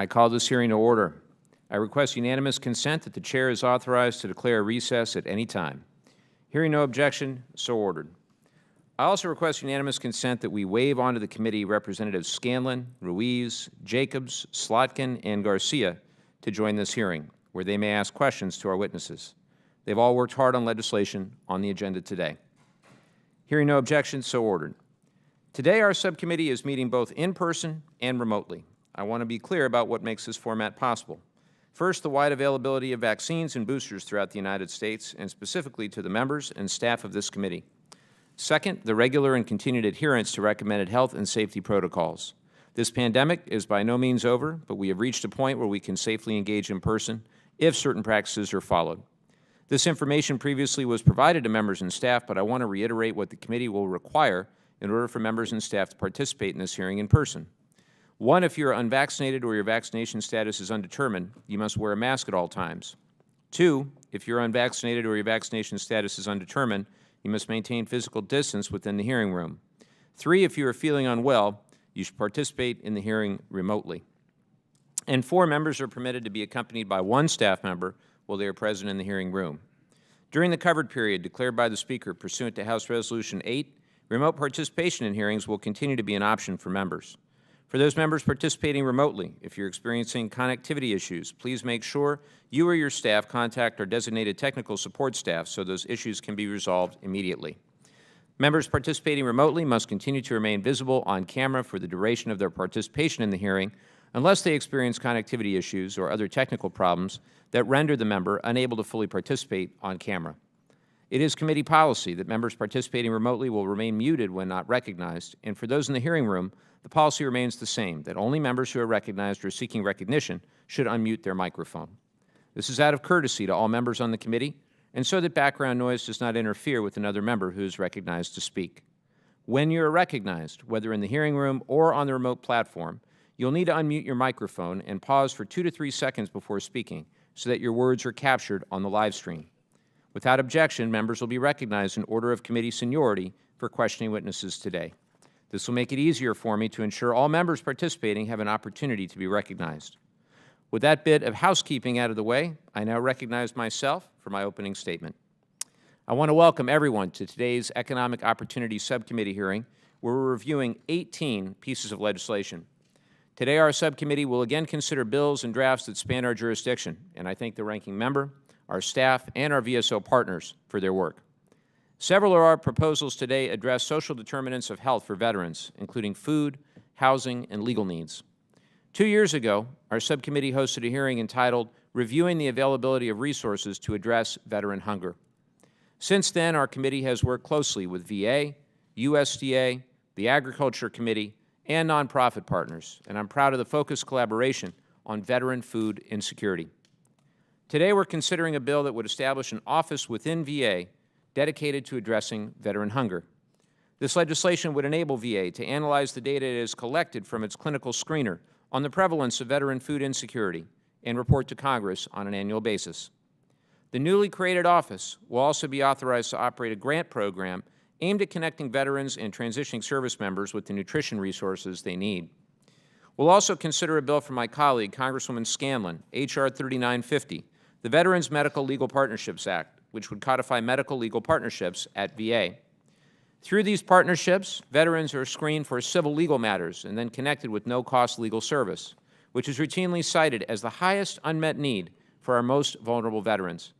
I call this hearing to order. I request unanimous consent that the Chair is authorized to declare a recess at any time. Hearing no objection, so ordered. I also request unanimous consent that we waive onto the committee Representatives Scanlon, Ruiz, Jacobs, Slotkin, and Garcia to join this hearing, where they may ask questions to our witnesses. They've all worked hard on legislation on the agenda today. Hearing no objection, so ordered. Today, our subcommittee is meeting both in person and remotely. I want to be clear about what makes this format possible. First, the wide availability of vaccines and boosters throughout the United States, and specifically to the members and staff of this committee. Second, the regular and continued adherence to recommended health and safety protocols. This pandemic is by no means over, but we have reached a point where we can safely engage in person if certain practices are followed. This information previously was provided to members and staff, but I want to reiterate what the committee will require in order for members and staff to participate in this hearing in person. One, if you're unvaccinated or your vaccination status is undetermined, you must wear a mask at all times. Two, if you're unvaccinated or your vaccination status is undetermined, you must maintain physical distance within the hearing room. Three, if you are feeling unwell, you should participate in the hearing remotely. And four, members are permitted to be accompanied by one staff member while they are present in the hearing room. During the covered period declared by the Speaker pursuant to House Resolution 8, remote participation in hearings will continue to be an option for members. For those members participating remotely, if you're experiencing connectivity issues, please make sure you or your staff contact our designated technical support staff so those issues can be resolved immediately. Members participating remotely must continue to remain visible on camera for the duration of their participation in the hearing unless they experience connectivity issues or other technical problems that render the member unable to fully participate on camera. It is committee policy that members participating remotely will remain muted when not recognized, and for those in the hearing room, the policy remains the same, that only members who are recognized or seeking recognition should unmute their microphone. This is out of courtesy to all members on the committee, and so that background noise does not interfere with another member who is recognized to speak. When you are recognized, whether in the hearing room or on the remote platform, you'll need to unmute your microphone and pause for 2 to 3 seconds before speaking so that your words are captured on the live stream. Without objection, members will be recognized in order of committee seniority for questioning witnesses today. This will make it easier for me to ensure all members participating have an opportunity to be recognized. With that bit of housekeeping out of the way, I now recognize myself for my opening statement. I want to welcome everyone to today's Economic Opportunity Subcommittee hearing, where we're reviewing 18 pieces of legislation. Today, our subcommittee will again consider bills and drafts that span our jurisdiction, and I thank the ranking member, our staff, and our VSO partners for their work. Several of our proposals today address social determinants of health for veterans, including food, housing, and legal needs. 2 years ago, our subcommittee hosted a hearing entitled Reviewing the Availability of Resources to Address Veteran Hunger. Since then, our committee has worked closely with VA, USDA, the Agriculture Committee, and nonprofit partners, and I'm proud of the focused collaboration on veteran food insecurity. Today, we're considering a bill that would establish an office within VA dedicated to addressing veteran hunger. This legislation would enable VA to analyze the data it has collected from its clinical screener on the prevalence of veteran food insecurity and report to Congress on an annual basis. The newly created office will also be authorized to operate a grant program aimed at connecting veterans and transitioning service members with the nutrition resources they need. We'll also consider a bill from my colleague, Congresswoman Scanlon, H.R. 3950, the Veterans Medical Legal Partnerships Act, which would codify medical legal partnerships at VA. Through these partnerships, veterans are screened for civil legal matters and then connected with no-cost legal service, which is routinely cited as the highest unmet need for our most vulnerable veterans.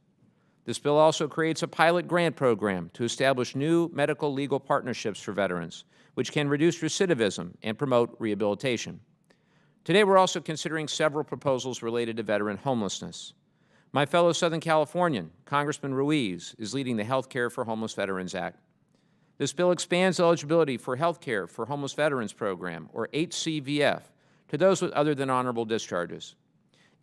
This bill also creates a pilot grant program to establish new medical legal partnerships for veterans, which can reduce recidivism and promote rehabilitation. Today, we're also considering several proposals related to veteran homelessness. My fellow Southern Californian, Congressman Ruiz, is leading the Health Care for Homeless Veterans Act. This bill expands eligibility for Health Care for Homeless Veterans Program, or HCVF, to those with other than honorable discharges.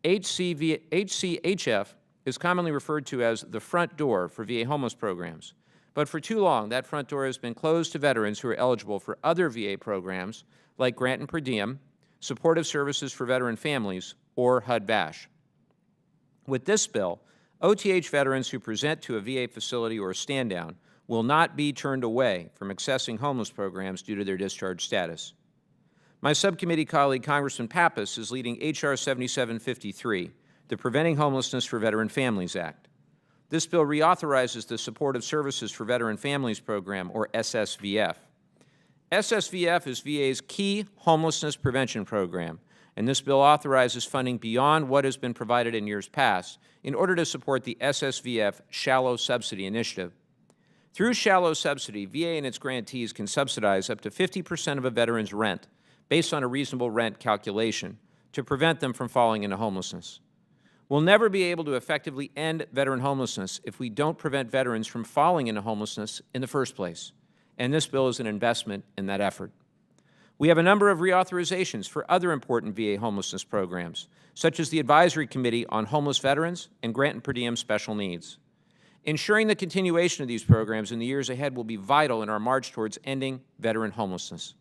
HCHF is commonly referred to as the front door for VA homeless programs, but for too long, that front door has been closed to veterans who are eligible for other VA programs like Grant and Per Diem, Supportive Services for Veteran Families, or HUD-VASH. With this bill, OTH veterans who present to a VA facility or a stand-down will not be turned away from accessing homeless programs due to their discharge status. My subcommittee colleague, Congressman Pappas, is leading H.R. 7753, the Preventing Homelessness for Veteran Families Act. This bill reauthorizes the Supportive Services for Veteran Families Program, or SSVF. SSVF is VA's key homelessness prevention program, and this bill authorizes funding beyond what has been provided in years past in order to support the SSVF Shallow Subsidy Initiative. Through Shallow Subsidy, VA and its grantees can subsidize up to 50% of a veteran's rent based on a reasonable rent calculation to prevent them from falling into homelessness. We'll never be able to effectively end veteran homelessness if we don't prevent veterans from falling into homelessness in the first place, and this bill is an investment in that effort. We have a number of reauthorizations for other important VA homelessness programs, such as the Advisory Committee on Homeless Veterans and Grant and Per Diem Special Needs. Ensuring the continuation of these programs in the years ahead will be vital in our march towards ending veteran homelessness.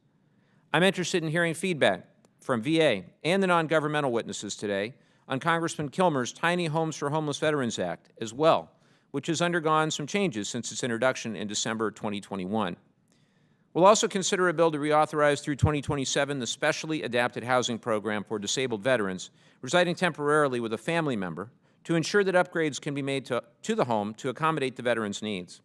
I'm interested in hearing feedback from VA and the non-governmental witnesses today on Congressman Kilmer's Tiny Homes for Homeless Veterans Act as well, which has undergone some changes since its introduction in December 2021. We'll also consider a bill to reauthorize through 2027 the Specially Adapted Housing Program for disabled veterans residing temporarily with a family member to ensure that upgrades can be made to the home to accommodate the veteran's needs.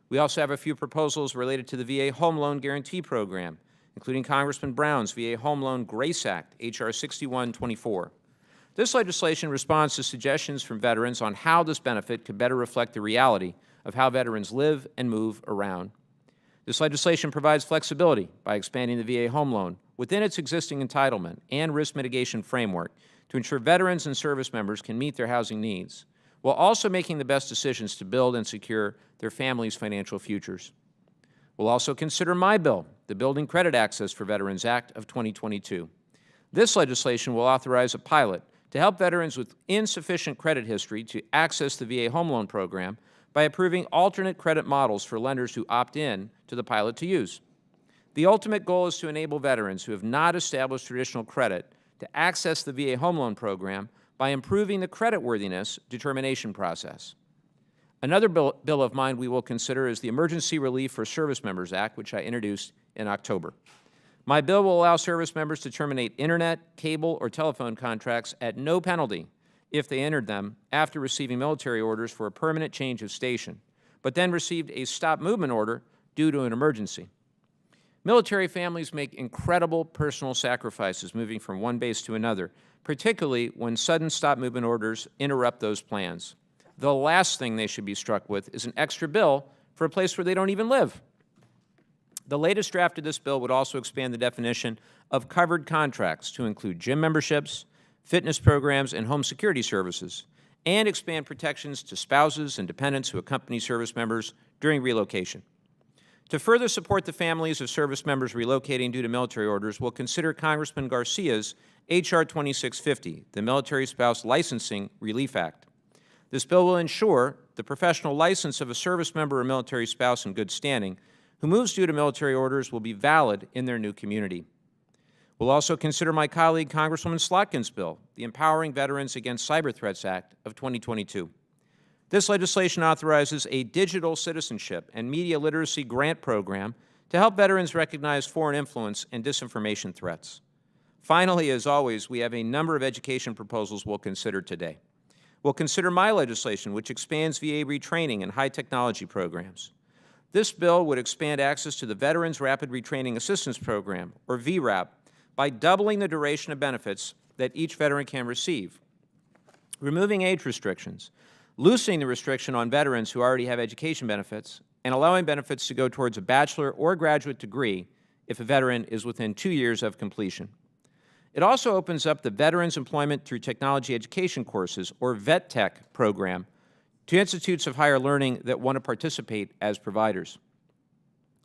We also have a few proposals related to the VA Home Loan Guarantee Program, including Congressman Brown's VA Home Loan Grace Act, H.R. 6124. This legislation responds to suggestions from veterans on how this benefit could better reflect the reality of how veterans live and move around. This legislation provides flexibility by expanding the VA home loan within its existing entitlement and risk mitigation framework to ensure veterans and service members can meet their housing needs, while also making the best decisions to build and secure their families' financial futures. We'll also consider my bill, the Building Credit Access for Veterans Act of 2022. This legislation will authorize a pilot to help veterans with insufficient credit history to access the VA home loan program by approving alternate credit models for lenders who opt in to the pilot to use. The ultimate goal is to enable veterans who have not established traditional credit to access the VA home loan program by improving the creditworthiness determination process. Another bill of mine we will consider is the Emergency Relief for Service Members Act, which I introduced in October. My bill will allow service members to terminate internet, cable, or telephone contracts at no penalty if they entered them after receiving military orders for a permanent change of station, but then received a stop movement order due to an emergency. Military families make incredible personal sacrifices moving from one base to another, particularly when sudden stop movement orders interrupt those plans. The last thing they should be struck with is an extra bill for a place where they don't even live. The latest draft of this bill would also expand the definition of covered contracts to include gym memberships, fitness programs, and home security services, and expand protections to spouses and dependents who accompany service members during relocation. To further support the families of service members relocating due to military orders, we'll consider Congressman Garcia's H.R. 2650, the Military Spouse Licensing Relief Act. This bill will ensure the professional license of a service member or military spouse in good standing who moves due to military orders will be valid in their new community. We'll also consider my colleague Congresswoman Slotkin's bill, the Empowering Veterans Against Cyber Threats Act of 2022. This legislation authorizes a digital citizenship and media literacy grant program to help veterans recognize foreign influence and disinformation threats. Finally, as always, we have a number of education proposals we'll consider today. We'll consider my legislation, which expands VA retraining and high technology programs. This bill would expand access to the Veterans Rapid Retraining Assistance Program, or VRAP, by doubling the duration of benefits that each veteran can receive, removing age restrictions, loosening the restriction on veterans who already have education benefits, and allowing benefits to go towards a bachelor or graduate degree if a veteran is within 2 years of completion. It also opens up the Veterans Employment Through Technology Education courses, or VETTech program, to institutes of higher learning that want to participate as providers.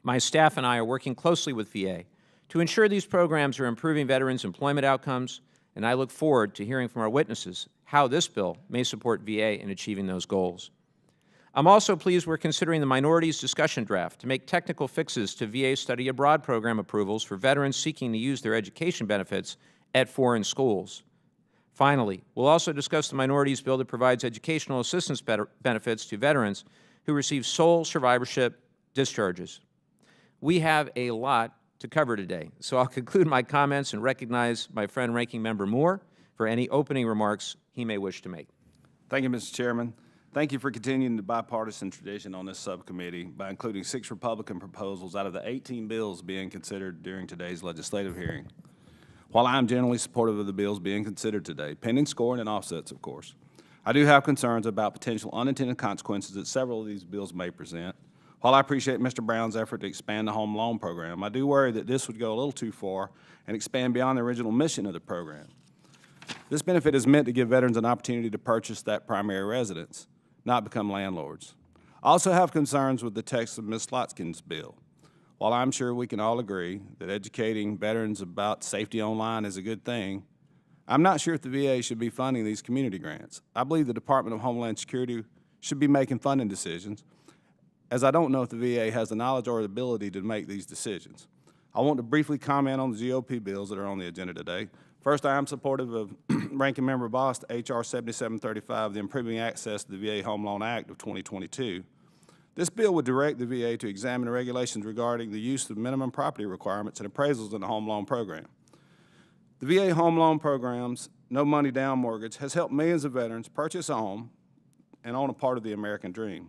My staff and I are working closely with VA to ensure these programs are improving veterans' employment outcomes, and I look forward to hearing from our witnesses how this bill may support VA in achieving those goals. I'm also pleased we're considering the minorities discussion draft to make technical fixes to VA study abroad program approvals for veterans seeking to use their education benefits at foreign schools. Finally, we'll also discuss the minorities bill that provides educational assistance benefits to veterans who receive sole survivorship discharges. We have a lot to cover today, so I'll conclude my comments and recognize my friend Ranking Member Moore for any opening remarks he may wish to make. Thank you, Mr. Chairman. Thank you for continuing the bipartisan tradition on this subcommittee by including 6 Republican proposals out of the 18 bills being considered during today's legislative hearing. While I am generally supportive of the bills being considered today, pending scoring and offsets, of course, I do have concerns about potential unintended consequences that several of these bills may present. While I appreciate Mr. Brown's effort to expand the home loan program, I do worry that this would go a little too far and expand beyond the original mission of the program. This benefit is meant to give veterans an opportunity to purchase that primary residence, not become landlords. I also have concerns with the text of Ms. Slotskin's bill. While I'm sure we can all agree that educating veterans about safety online is a good thing, I'm not sure if the VA should be funding these community grants. I believe the Department of Homeland Security should be making funding decisions, as I don't know if the VA has the knowledge or the ability to make these decisions. I want to briefly comment on the GOP bills that are on the agenda today. First, I am supportive of Ranking Member Bost, H.R. 7735, the Improving Access to the VA Home Loan Act of 2022. This bill would direct the VA to examine the regulations regarding the use of minimum property requirements and appraisals in the home loan program. The VA home loan program's no money down mortgage has helped millions of veterans purchase a home and own a part of the American dream.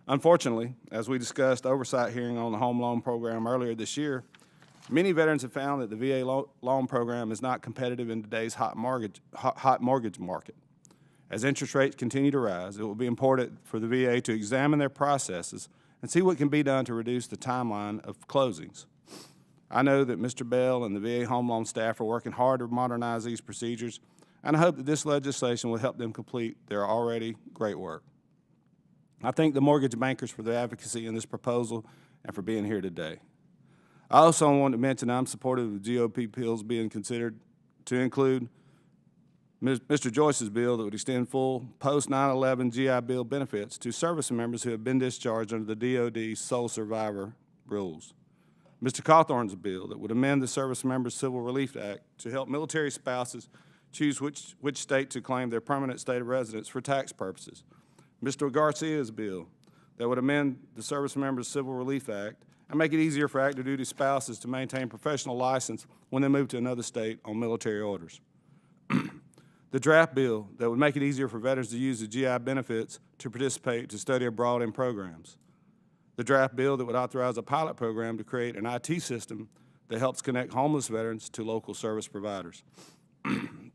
Unfortunately, as we discussed oversight hearing on the home loan program earlier this year, many veterans have found that the VA loan program is not competitive in today's hot mortgage market. As interest rates continue to rise, it will be important for the VA to examine their processes and see what can be done to reduce the timeline of closings. I know that Mr. Bell and the VA home loan staff are working hard to modernize these procedures, and I hope that this legislation will help them complete their already great work. I thank the mortgage bankers for their advocacy in this proposal and for being here today. I also want to mention I'm supportive of the GOP bills being considered to include Mr. Joyce's bill that would extend full post-9/11 GI Bill benefits to service members who have been discharged under the DOD sole survivor rules. Mr. Cawthorn's bill that would amend the Service Members Civil Relief Act to help military spouses choose which state to claim their permanent state of residence for tax purposes. Mr. Garcia's bill that would amend the Service Members Civil Relief Act and make it easier for active duty spouses to maintain professional license when they move to another state on military orders. The draft bill that would make it easier for veterans to use the GI benefits to participate to study abroad in programs. The draft bill that would authorize a pilot program to create an IT system that helps connect homeless veterans to local service providers.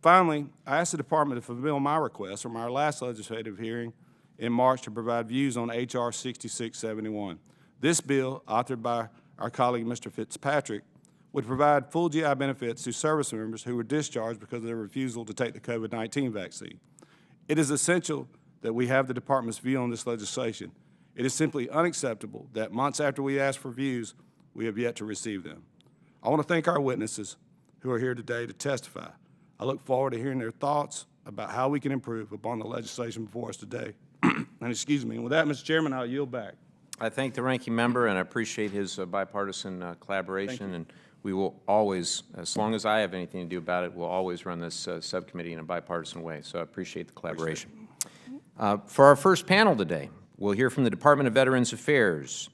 Finally, I asked the Department to fulfill my request from our last legislative hearing in March to provide views on H.R. 6671. This bill, authored by our colleague Mr. Fitzpatrick, would provide full GI benefits to service members who were discharged because of their refusal to take the COVID-19 vaccine. It is essential that we have the Department's view on this legislation. It is simply unacceptable that months after we ask for views, we have yet to receive them. I want to thank our witnesses who are here today to testify. I look forward to hearing their thoughts about how we can improve upon the legislation before us today. And excuse me, and with that, Mr. Chairman, I'll yield back. I thank the ranking member, and I appreciate his bipartisan collaboration. And we will always, as long as I have anything to do about it, we'll always run this subcommittee in a bipartisan way. So I appreciate the collaboration. For our first panel today, we'll hear from the Department of Veterans Affairs.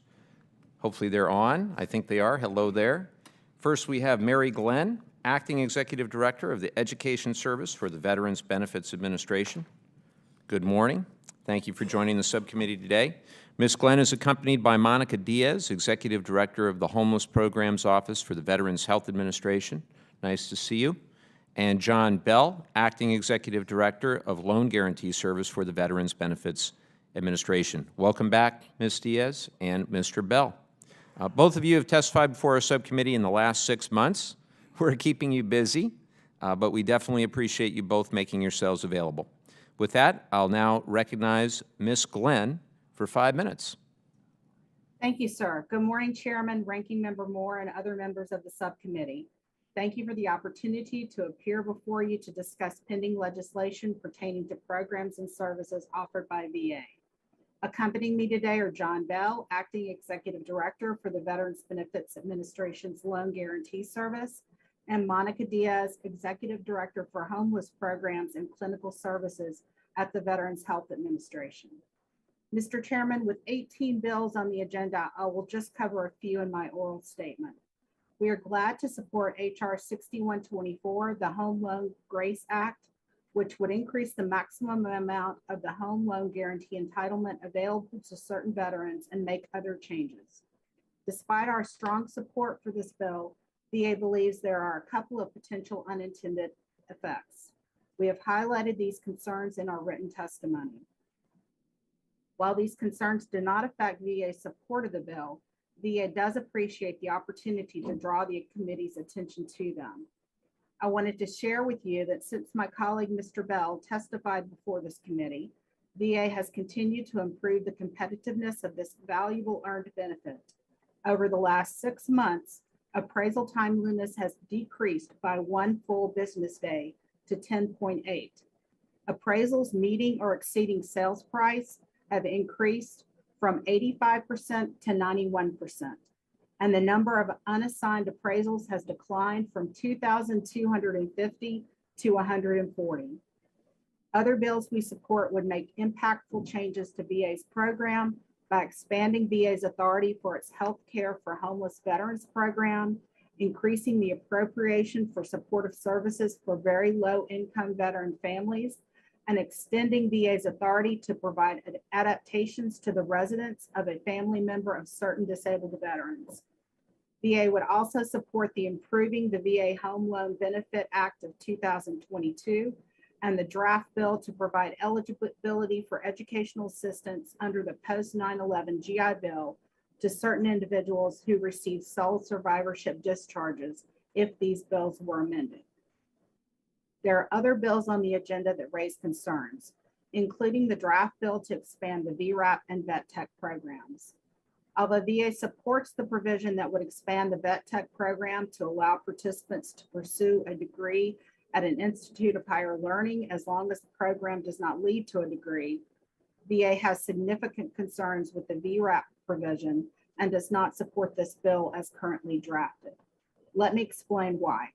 Hopefully they're on. I think they are. Hello there. First, we have Mary Glenn, Acting Executive Director of the Education Service for the Veterans Benefits Administration. Good morning. Thank you for joining the subcommittee today. Ms. Glenn is accompanied by Monica Diaz, Executive Director of the Homeless Programs Office for the Veterans Health Administration. Nice to see you. And John Bell, Acting Executive Director of Loan Guarantee Service for the Veterans Benefits Administration. Welcome back, Ms. Diaz and Mr. Bell. Both of you have testified before our subcommittee in the last 6 months. We're keeping you busy, but we definitely appreciate you both making yourselves available. With that, I'll now recognize Ms. Glenn for 5 minutes. Thank you, sir. Good morning, Chairman, Ranking Member Moore, and other members of the subcommittee. Thank you for the opportunity to appear before you to discuss pending legislation pertaining to programs and services offered by VA. Accompanying me today are John Bell, Acting Executive Director for the Veterans Benefits Administration's Loan Guarantee Service, and Monica Diaz, Executive Director for Homeless Programs and Clinical Services at the Veterans Health Administration. Mr. Chairman, with 18 bills on the agenda, I will just cover a few in my oral statement. We are glad to support H.R. 6124, the Home Loan Grace Act, which would increase the maximum amount of the home loan guarantee entitlement available to certain veterans and make other changes. Despite our strong support for this bill, VA believes there are a couple of potential unintended effects. We have highlighted these concerns in our written testimony. While these concerns do not affect VA's support of the bill, VA does appreciate the opportunity to draw the committee's attention to them. I wanted to share with you that since my colleague, Mr. Bell, testified before this committee, VA has continued to improve the competitiveness of this valuable earned benefit. Over the last 6 months, appraisal timeliness has decreased by 1 full business day to 10.8. Appraisals meeting or exceeding sales price have increased from 85% to 91%. And the number of unassigned appraisals has declined from 2,250 to 140. Other bills we support would make impactful changes to VA's program by expanding VA's authority for its Health Care for Homeless Veterans program, increasing the appropriation for supportive services for very low-income veteran families, and extending VA's authority to provide adaptations to the residence of a family member of certain disabled veterans. VA would also support the Improving the VA Home Loan Benefit Act of 2022 and the draft bill to provide eligibility for educational assistance under the post 9/11 GI Bill to certain individuals who receive sole survivorship discharges if these bills were amended. There are other bills on the agenda that raise concerns, including the draft bill to expand the VRAP and Vet Tech programs. Although VA supports the provision that would expand the Vet Tech program to allow participants to pursue a degree at an institute of higher learning as long as the program does not lead to a degree, VA has significant concerns with the VRAP provision and does not support this bill as currently drafted. Let me explain why.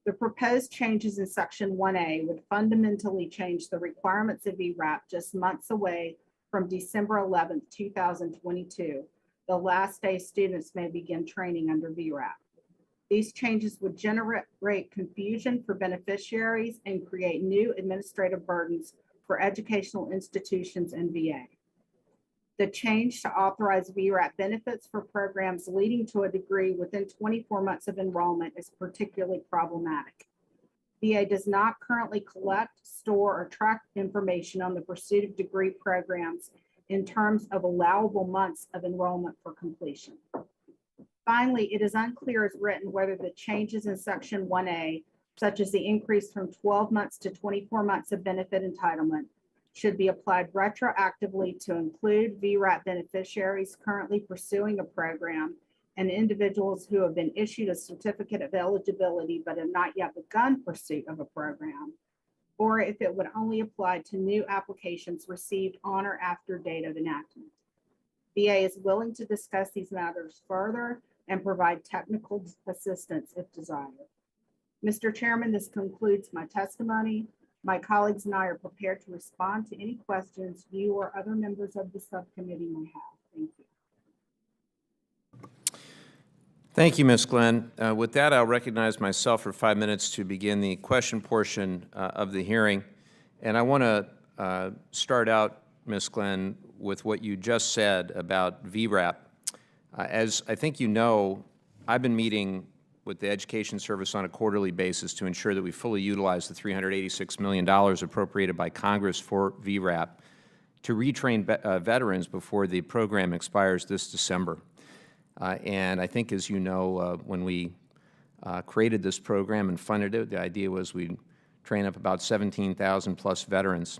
The proposed changes in Section 1A would fundamentally change the requirements of VRAP just months away from December 11th, 2022, the last day students may begin training under VRAP. These changes would generate confusion for beneficiaries and create new administrative burdens for educational institutions and VA. The change to authorize VRAP benefits for programs leading to a degree within 24 months of enrollment is particularly problematic. VA does not currently collect, store, or track information on the pursuit of degree programs in terms of allowable months of enrollment for completion. Finally, it is unclear as written whether the changes in Section 1A, such as the increase from 12 months to 24 months of benefit entitlement, should be applied retroactively to include VRAP beneficiaries currently pursuing a program and individuals who have been issued a certificate of eligibility but have not yet begun pursuit of a program, or if it would only apply to new applications received on or after date of enactment. VA is willing to discuss these matters further and provide technical assistance if desired. Mr. Chairman, this concludes my testimony. My colleagues and I are prepared to respond to any questions you or other members of the subcommittee may have. Thank you. Thank you, Ms. Glenn. With that, I'll recognize myself for 5 minutes to begin the question portion of the hearing. And I want to start out, Ms. Glenn, with what you just said about VRAP. As I think you know, I've been meeting with the Education Service on a quarterly basis to ensure that we fully utilize the $386 million appropriated by Congress for VRAP to retrain veterans before the program expires this December. And I think, as you know, when we created this program and funded it, the idea was we'd train up about 17,000 plus veterans.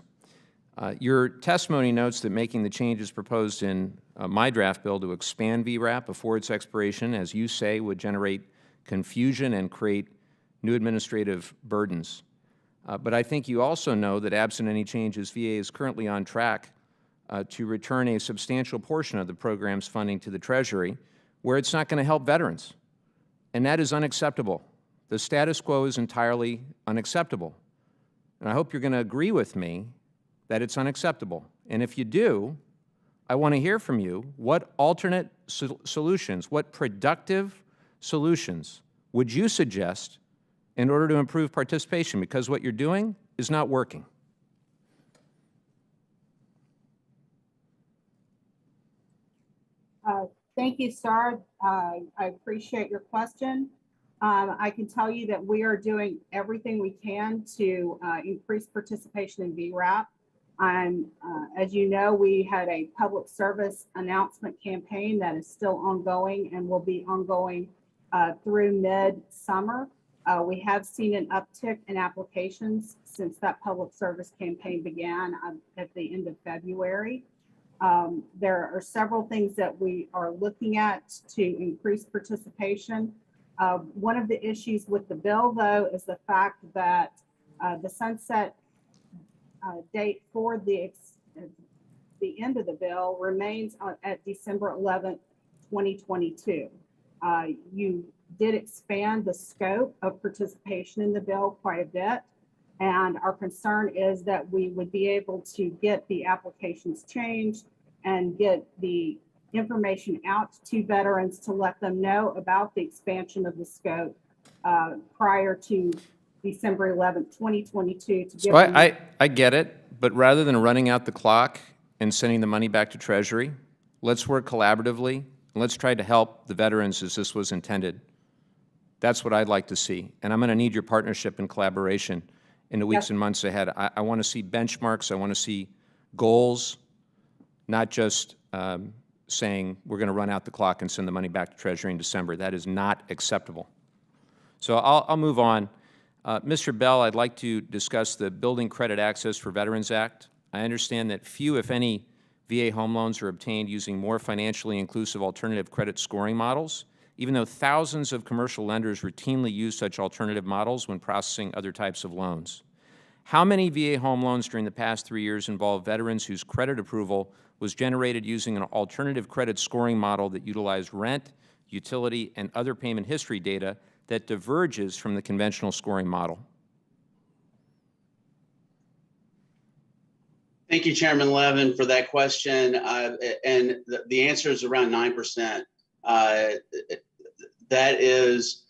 Your testimony notes that making the changes proposed in my draft bill to expand VRAP before its expiration, as you say, would generate confusion and create new administrative burdens. But I think you also know that absent any changes, VA is currently on track to return a substantial portion of the program's funding to the Treasury, where it's not going to help veterans. And that is unacceptable. The status quo is entirely unacceptable. And I hope you're going to agree with me that it's unacceptable. And if you do, I want to hear from you what alternate solutions, what productive solutions would you suggest in order to improve participation? Because what you're doing is not working. Thank you, sir. I appreciate your question. I can tell you that we are doing everything we can to increase participation in VRAP. As you know, we had a public service announcement campaign that is still ongoing and will be ongoing through mid-summer. We have seen an uptick in applications since that public service campaign began at the end of February. There are several things that we are looking at to increase participation. One of the issues with the bill, though, is the fact that the sunset date for the end of the bill remains at December 11th, 2022. You did expand the scope of participation in the bill quite a bit. And our concern is that we would be able to get the applications changed and get the information out to veterans to let them know about the expansion of the scope prior to December 11th, 2022. To give So I get it, but rather than running out the clock and sending the money back to Treasury, let's work collaboratively and let's try to help the veterans as this was intended. That's what I'd like to see. And I'm going to need your partnership and collaboration in the weeks and months ahead. I want to see benchmarks. I want to see goals, not just saying we're going to run out the clock and send the money back to Treasury in December. That is not acceptable. So I'll move on. Mr. Bell, I'd like to discuss the Building Credit Access for Veterans Act. I understand that few, if any, VA home loans are obtained using more financially inclusive alternative credit scoring models, even though thousands of commercial lenders routinely use such alternative models when processing other types of loans. How many VA home loans during the past 3 years involve veterans whose credit approval was generated using an alternative credit scoring model that utilized rent, utility, and other payment history data that diverges from the conventional scoring model? Thank you, Chairman Levin, for that question. And the answer is around 9%. That is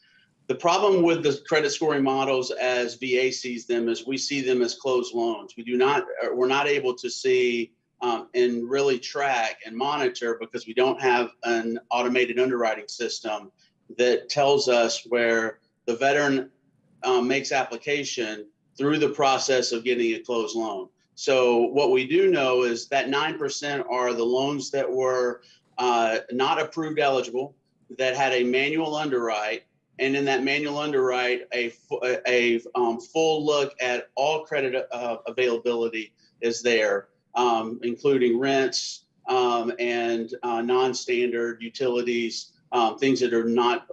the problem with the credit scoring models as VA sees them, is we see them as closed loans. We're not able to see and really track and monitor, because we don't have an automated underwriting system that tells us where the veteran makes application through the process of getting a closed loan. So what we do know is that 9% are the loans that were not approved eligible, that had a manual underwrite, and in that manual underwrite, a full look at all credit availability is there, including rents and non-standard utilities, things that are not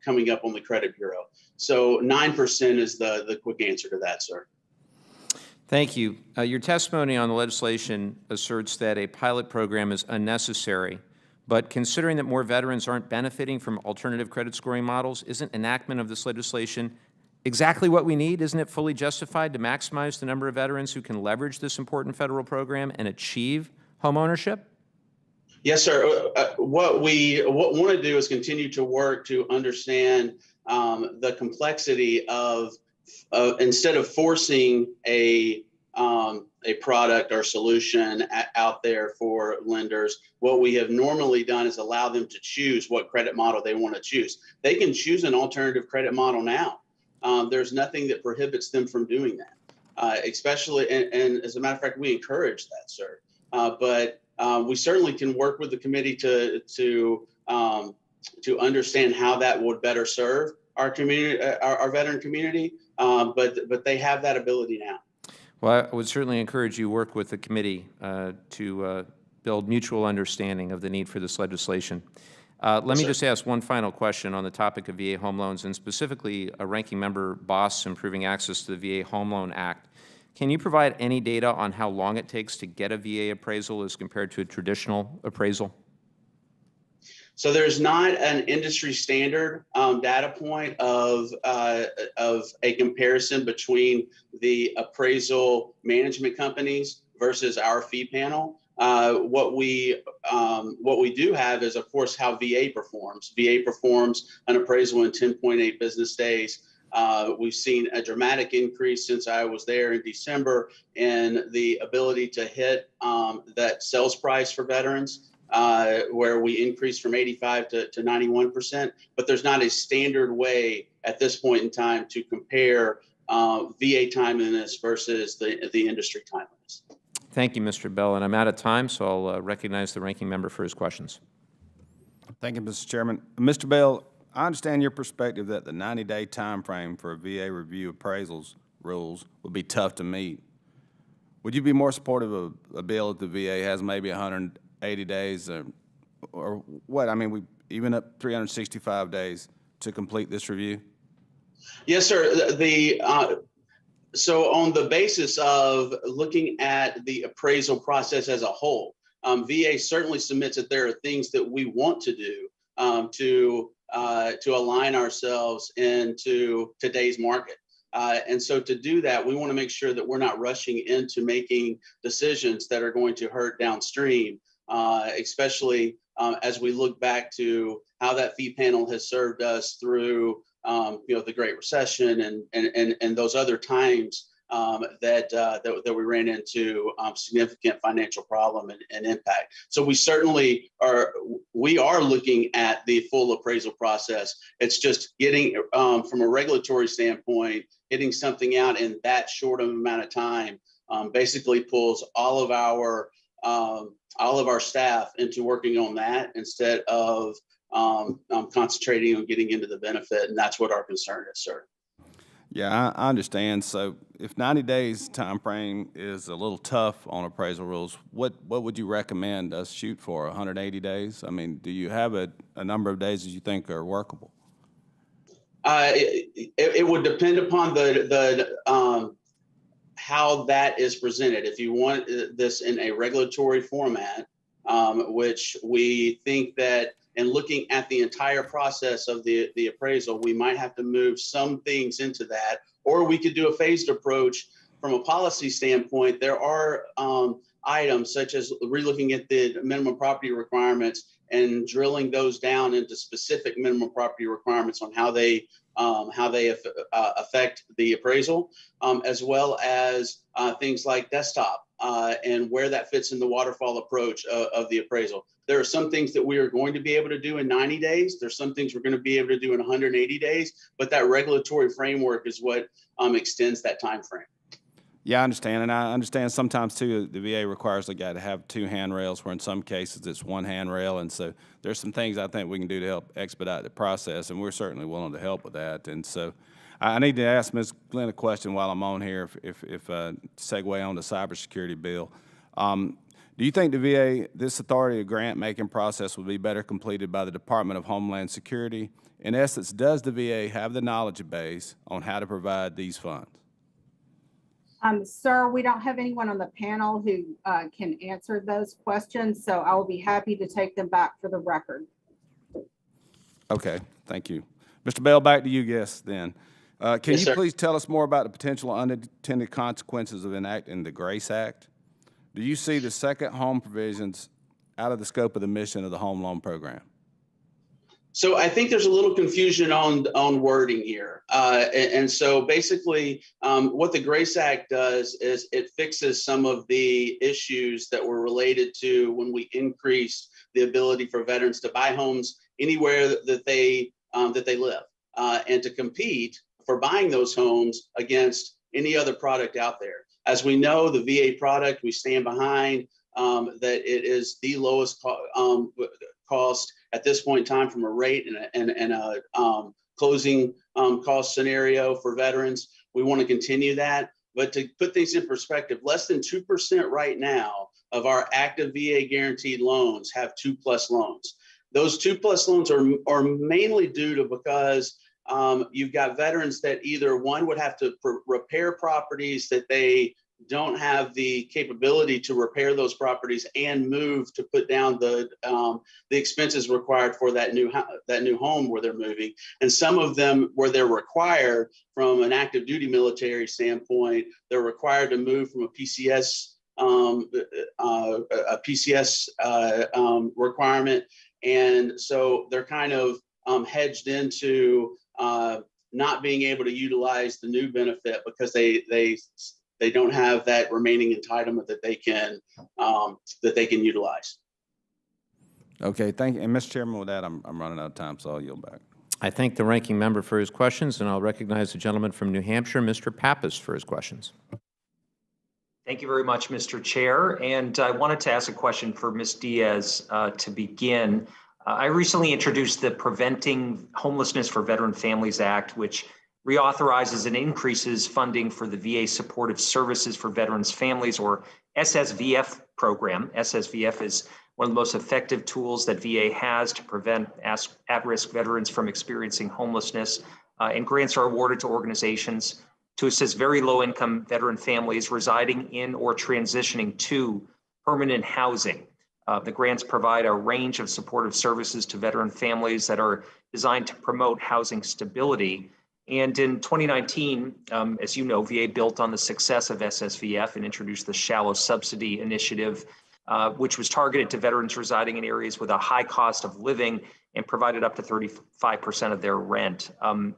coming up on the credit bureau. So 9% is the quick answer to that, sir. Thank you. Your testimony on the legislation asserts that a pilot program is unnecessary, but considering that more veterans aren't benefiting from alternative credit scoring models, isn't enactment of this legislation exactly what we need? Isn't it fully justified to maximize the number of veterans who can leverage this important federal program and achieve home ownership? Yes, sir. What we want to do is continue to work to understand the complexity of instead of forcing a product or solution out there for lenders, what we have normally done is allow them to choose what credit model they want to choose. They can choose an alternative credit model now. There's nothing that prohibits them from doing that, especially, and as a matter of fact, we encourage that, sir. But we certainly can work with the committee to understand how that would better serve our community, our veteran community. But they have that ability now. Well, I would certainly encourage you to work with the committee to build mutual understanding of the need for this legislation. Let me just ask one final question on the topic of VA home loans, and specifically Ranking Member Boss improving access to the VA Home Loan Act. Can you provide any data on how long it takes to get a VA appraisal as compared to a traditional appraisal? So there's not an industry standard data point of a comparison between the appraisal management companies versus our fee panel. What we do have is, of course, how VA performs. VA performs an appraisal in 10.8 business days. We've seen a dramatic increase since I was there in December in the ability to hit that sales price for veterans, where we increased from 85 to 91%. But there's not a standard way at this point in time to compare VA timeliness versus the industry timeliness. Thank you, Mr. Bell, and I'm out of time, so I'll recognize the ranking member for his questions. Thank you, Mr. Chairman. Mr. Bell, I understand your perspective that the 90-day time frame for a VA review appraisals rules would be tough to meet. Would you be more supportive of a bill if the VA has maybe 180 days or what? I mean, even up 365 days to complete this review? Yes, sir. So on the basis of looking at the appraisal process as a whole, VA certainly submits that there are things that we want to do to align ourselves into today's market. And so to do that, we want to make sure that we're not rushing into making decisions that are going to hurt downstream, especially as we look back to how that fee panel has served us through the Great Recession and those other times that we ran into significant financial problem and impact. So we certainly are looking at the full appraisal process. It's just getting from a regulatory standpoint, getting something out in that short of amount of time basically pulls all of our staff into working on that instead of concentrating on getting into the benefit, and that's what our concern is, sir. Yeah, I understand. So if 90 days time frame is a little tough on appraisal rules, what would you recommend us shoot for, 180 days? I mean, do you have a number of days that you think are workable? It would depend upon the how that is presented. If you want this in a regulatory format, which we think that in looking at the entire process of the appraisal, we might have to move some things into that, or we could do a phased approach from a policy standpoint. There are items such as relooking at the minimum property requirements and drilling those down into specific minimum property requirements on how they affect the appraisal, as well as things like desktop and where that fits in the waterfall approach of the appraisal. There are some things that we are going to be able to do in 90 days. There's some things we're going to be able to do in 180 days, but that regulatory framework is what extends that time frame. Yeah, I understand, and I understand sometimes too the VA requires the guy to have two handrails, where in some cases it's one handrail, and so there's some things I think we can do to help expedite the process, and we're certainly willing to help with that. And so I need to ask Ms. Glenn a question while I'm on here, if segue on the cybersecurity bill. Do you think the VA, this authority grant making process would be better completed by the Department of Homeland Security? In essence, does the VA have the knowledge base on how to provide these funds? Sir, we don't have anyone on the panel who can answer those questions, so I will be happy to take them back for the record. Okay, thank you. Mr. Bell, back to you, yes, then. Can Yes, you sir. please tell us more about the potential unintended consequences of enacting the GRACE Act? Do you see the second home provisions out of the scope of the mission of the home loan program? So I think there's a little confusion on wording here. And so basically what the GRACE Act does is it fixes some of the issues that were related to when we increased the ability for veterans to buy homes anywhere that they live and to compete for buying those homes against any other product out there. As we know, the VA product, we stand behind that it is the lowest cost at this point in time from a rate and a closing cost scenario for veterans. We want to continue that. But to put things in perspective, less than 2% right now of our active VA guaranteed loans have 2+ loans. Those 2+ loans are mainly due to because you've got veterans that either one would have to repair properties that they don't have the capability to repair those properties and move to put down the expenses required for that new home where they're moving. And some of them where they're required from an active duty military standpoint, they're required to move from a PCS a PCS requirement. And so they're kind of hedged into not being able to utilize the new benefit because they don't have that remaining entitlement that they can utilize. Okay, thank you. And Mr. Chairman, with that, I'm running out of time, so I'll yield back. I thank the ranking member for his questions, and I'll recognize the gentleman from New Hampshire, Mr. Pappas, for his questions. Thank you very much, Mr. Chair. And I wanted to ask a question for Ms. Diaz to begin. I recently introduced the Preventing Homelessness for Veteran Families Act, which reauthorizes and increases funding for the VA Supportive Services for Veterans Families, or SSVF program. SSVF is one of the most effective tools that VA has to prevent at-risk veterans from experiencing homelessness, and grants are awarded to organizations to assist very low-income veteran families residing in or transitioning to permanent housing. The grants provide a range of supportive services to veteran families that are designed to promote housing stability. And in 2019, as you know, VA built on the success of SSVF and introduced the Shallow Subsidy Initiative, which was targeted to veterans residing in areas with a high cost of living and provided up to 35% of their rent.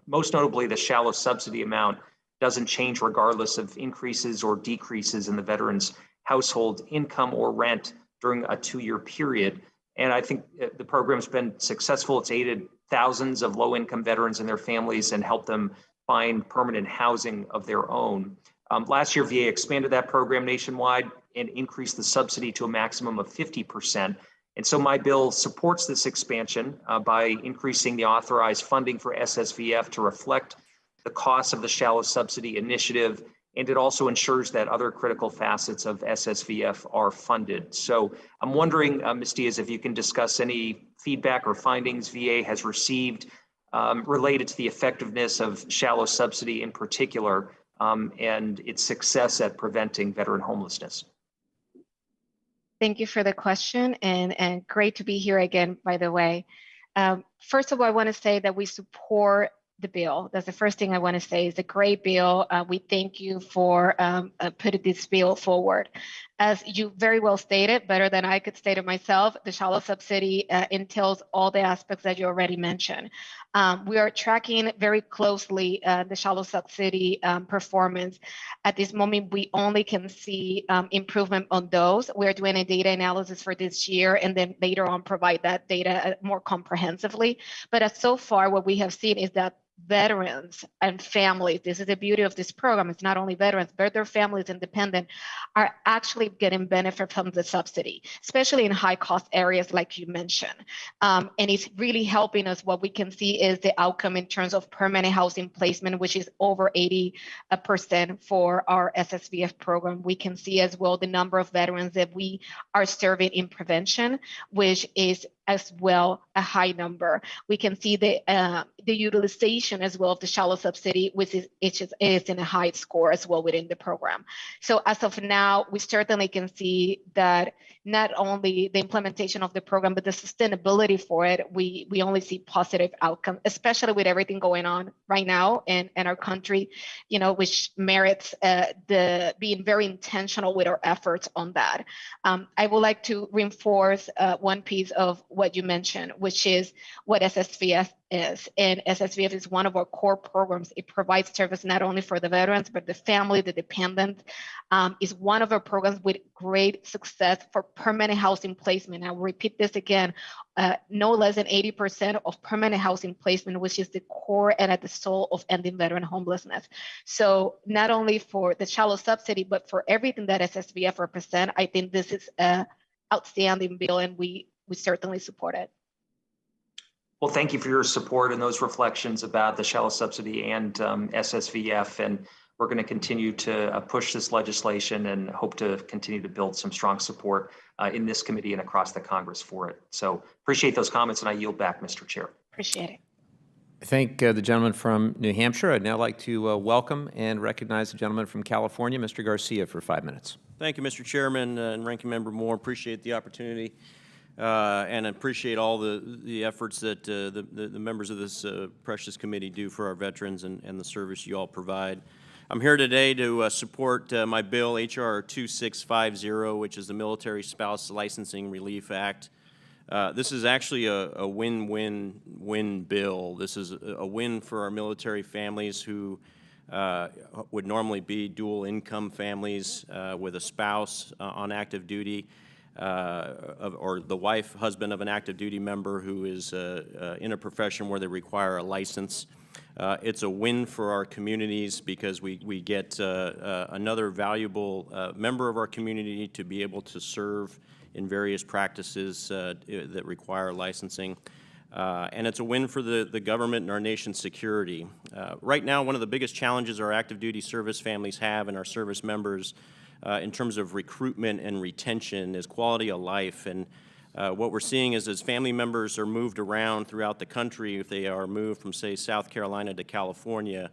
Most notably, the shallow subsidy amount doesn't change regardless of increases or decreases in the veteran's household income or rent during a 2-year period. And I think the program's been successful. It's aided thousands of low-income veterans and their families and helped them find permanent housing of their own. Last year, VA expanded that program nationwide and increased the subsidy to a maximum of 50%. And so my bill supports this expansion by increasing the authorized funding for SSVF to reflect the costs of the Shallow Subsidy Initiative, and it also ensures that other critical facets of SSVF are funded. So I'm wondering, Ms. Diaz, if you can discuss any feedback or findings VA has received related to the effectiveness of shallow subsidy in particular, and its success at preventing veteran homelessness. Thank you for the question, and great to be here again, by the way. First of all, I want to say that we support the bill. That's the first thing I want to say. It's a great bill. We thank you for putting this bill forward. As you very well stated, better than I could state it myself, the shallow subsidy entails all the aspects that you already mentioned. We are tracking very closely the shallow subsidy performance. At this moment, we only can see improvement on those. We're doing a data analysis for this year and then later on provide that data more comprehensively. But so far, what we have seen is that veterans and families, this is the beauty of this program, it's not only veterans, but their families and dependent are actually getting benefit from the subsidy, especially in high cost areas like you mentioned. And it's really helping us. What we can see is the outcome in terms of permanent housing placement, which is over 80% for our SSVF program. We can see as well the number of veterans that we are serving in prevention, which is as well a high number. We can see the utilization as well of the shallow subsidy, which is in a high score as well within the program. So as of now, we certainly can see that not only the implementation of the program, but the sustainability for it, we only see positive outcome, especially with everything going on right now in our country, you know, which merits the being very intentional with our efforts on that. I would like to reinforce one piece of what you mentioned, which is what SSVF is. And SSVF is one of our core programs. It provides service not only for the veterans, but the family, the dependent. Is one of our programs with great success for permanent housing placement. I will repeat this again, no less than 80% of permanent housing placement, which is the core and at the soul of ending veteran homelessness. So not only for the shallow subsidy, but for everything that SSVF represents, I think this is an outstanding bill, and we certainly support it. Well, thank you for your support and those reflections about the shallow subsidy and SSVF. And we're going to continue to push this legislation and hope to continue to build some strong support in this committee and across the Congress for it. So appreciate those comments, and I yield back, Mr. Chair. Appreciate it. I thank the gentleman from New Hampshire. I'd now like to welcome and recognize the gentleman from California, Mr. Garcia, for 5 minutes. Thank you, Mr. Chairman and Ranking Member Moore. Appreciate the opportunity and appreciate all the efforts that the members of this precious committee do for our veterans and the service you all provide. I'm here today to support my bill, H.R. 2650, which is the Military Spouse Licensing Relief Act. This is actually a win-win-win bill. This is a win for our military families who would normally be dual income families with a spouse on active duty, or the wife, husband of an active duty member who is in a profession where they require a license. It's a win for our communities because we get another valuable member of our community to be able to serve in various practices that require licensing. And it's a win for the government and our nation's security. Right now, one of the biggest challenges our active duty service families have and our service members in terms of recruitment and retention is quality of life. And what we're seeing is as family members are moved around throughout the country, if they are moved from, say, South Carolina to California,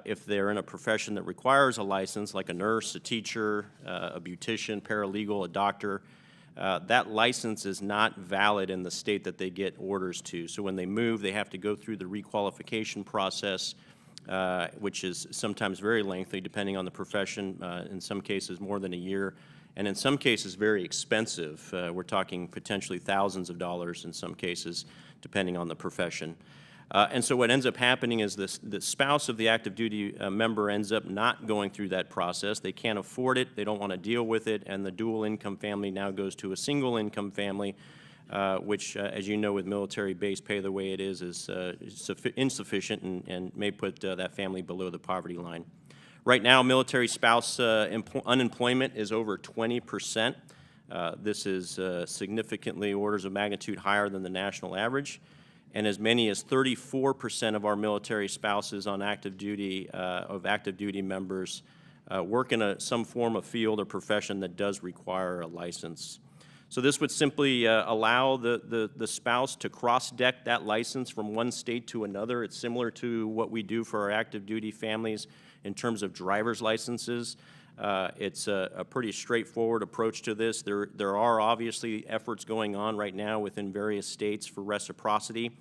if they're in a profession that requires a license, like a nurse, a teacher, a beautician, paralegal, a doctor, that license is not valid in the state that they get orders to. So when they move, they have to go through the requalification process, which is sometimes very lengthy, depending on the profession, in some cases more than a year, and in some cases very expensive. We're talking potentially thousands of dollars in some cases, depending on the profession. And so what ends up happening is the spouse of the active duty member ends up not going through that process. They can't afford it, they don't want to deal with it, and the dual income family now goes to a single income family, which, as you know, with military base pay the way it is insufficient and may put that family below the poverty line. Right now, military spouse unemployment is over 20%. This is significantly orders of magnitude higher than the national average. And as many as 34% of our military spouses on active duty, members, work in some form of field or profession that does require a license. So this would simply allow the spouse to cross-deck that license from one state to another. It's similar to what we do for our active duty families in terms of driver's licenses. It's a pretty straightforward approach to this. There are obviously efforts going on right now within various states for reciprocity.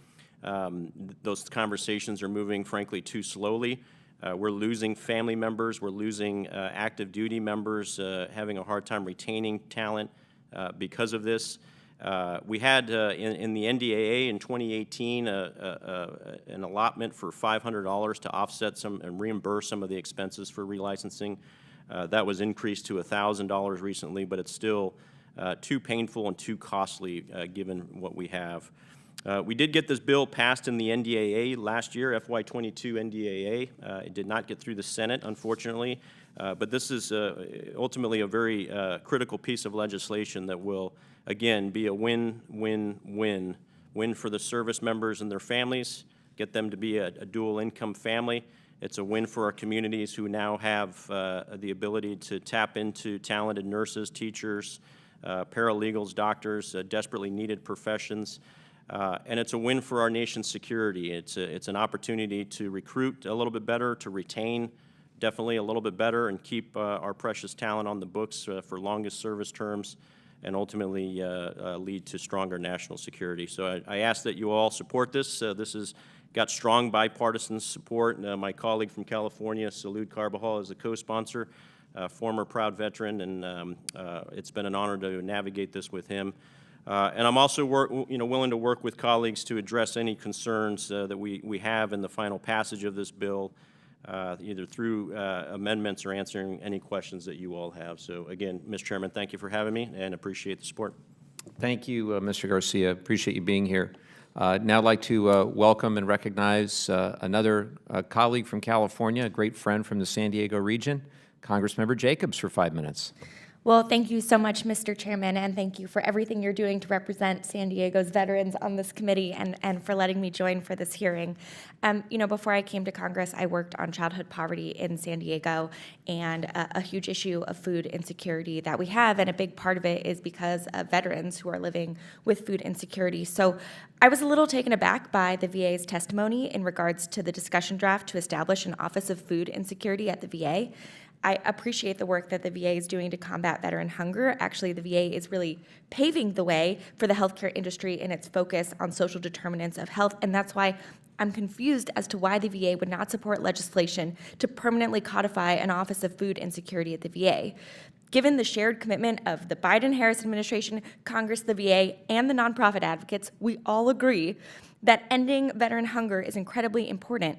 Those conversations are moving, frankly, too slowly. We're losing family members. We're losing active duty members, having a hard time retaining talent because of this. We had in the NDAA in 2018 an allotment for $500 to offset some and reimburse some of the expenses for relicensing. That was increased to $1,000 recently, but it's still too painful and too costly given what we have. We did get this bill passed in the NDAA last year, FY22 NDAA. It did not get through the Senate, unfortunately, but this is ultimately a very critical piece of legislation that will, again, be a win-win-win. Win for the service members and their families, get them to be a dual income family. It's a win for our communities who now have the ability to tap into talented nurses, teachers, paralegals, doctors, desperately needed professions. And it's a win for our nation's security. It's an opportunity to recruit a little bit better, to retain definitely a little bit better, and keep our precious talent on the books for longest service terms, and ultimately lead to stronger national security. So I ask that you all support this. This has got strong bipartisan support. My colleague from California, Salud Carbajal, is a co-sponsor, former proud veteran, and it's been an honor to navigate this with him. And I'm also willing to work with colleagues to address any concerns that we have in the final passage of this bill, either through amendments or answering any questions that you all have. So again, Mr. Chairman, thank you for having me and appreciate the support. Thank you, Mr. Garcia. Appreciate you being here. Now I'd like to welcome and recognize another colleague from California, a great friend from the San Diego region, Congressmember Jacobs, for 5 minutes. Well, thank you so much, Mr. Chairman, and thank you for everything you're doing to represent San Diego's veterans on this committee and for letting me join for this hearing. Before I came to Congress, I worked on childhood poverty in San Diego and a huge issue of food insecurity that we have, and a big part of it is because of veterans who are living with food insecurity. So I was a little taken aback by the VA's testimony in regards to the discussion draft to establish an Office of Food Insecurity at the VA. I appreciate the work that the VA is doing to combat veteran hunger. Actually, the VA is really paving the way for the healthcare industry in its focus on social determinants of health, and that's why I'm confused as to why the VA would not support legislation to permanently codify an Office of Food Insecurity at the VA. Given the shared commitment of the Biden-Harris administration, Congress, the VA, and the nonprofit advocates, we all agree that ending veteran hunger is incredibly important.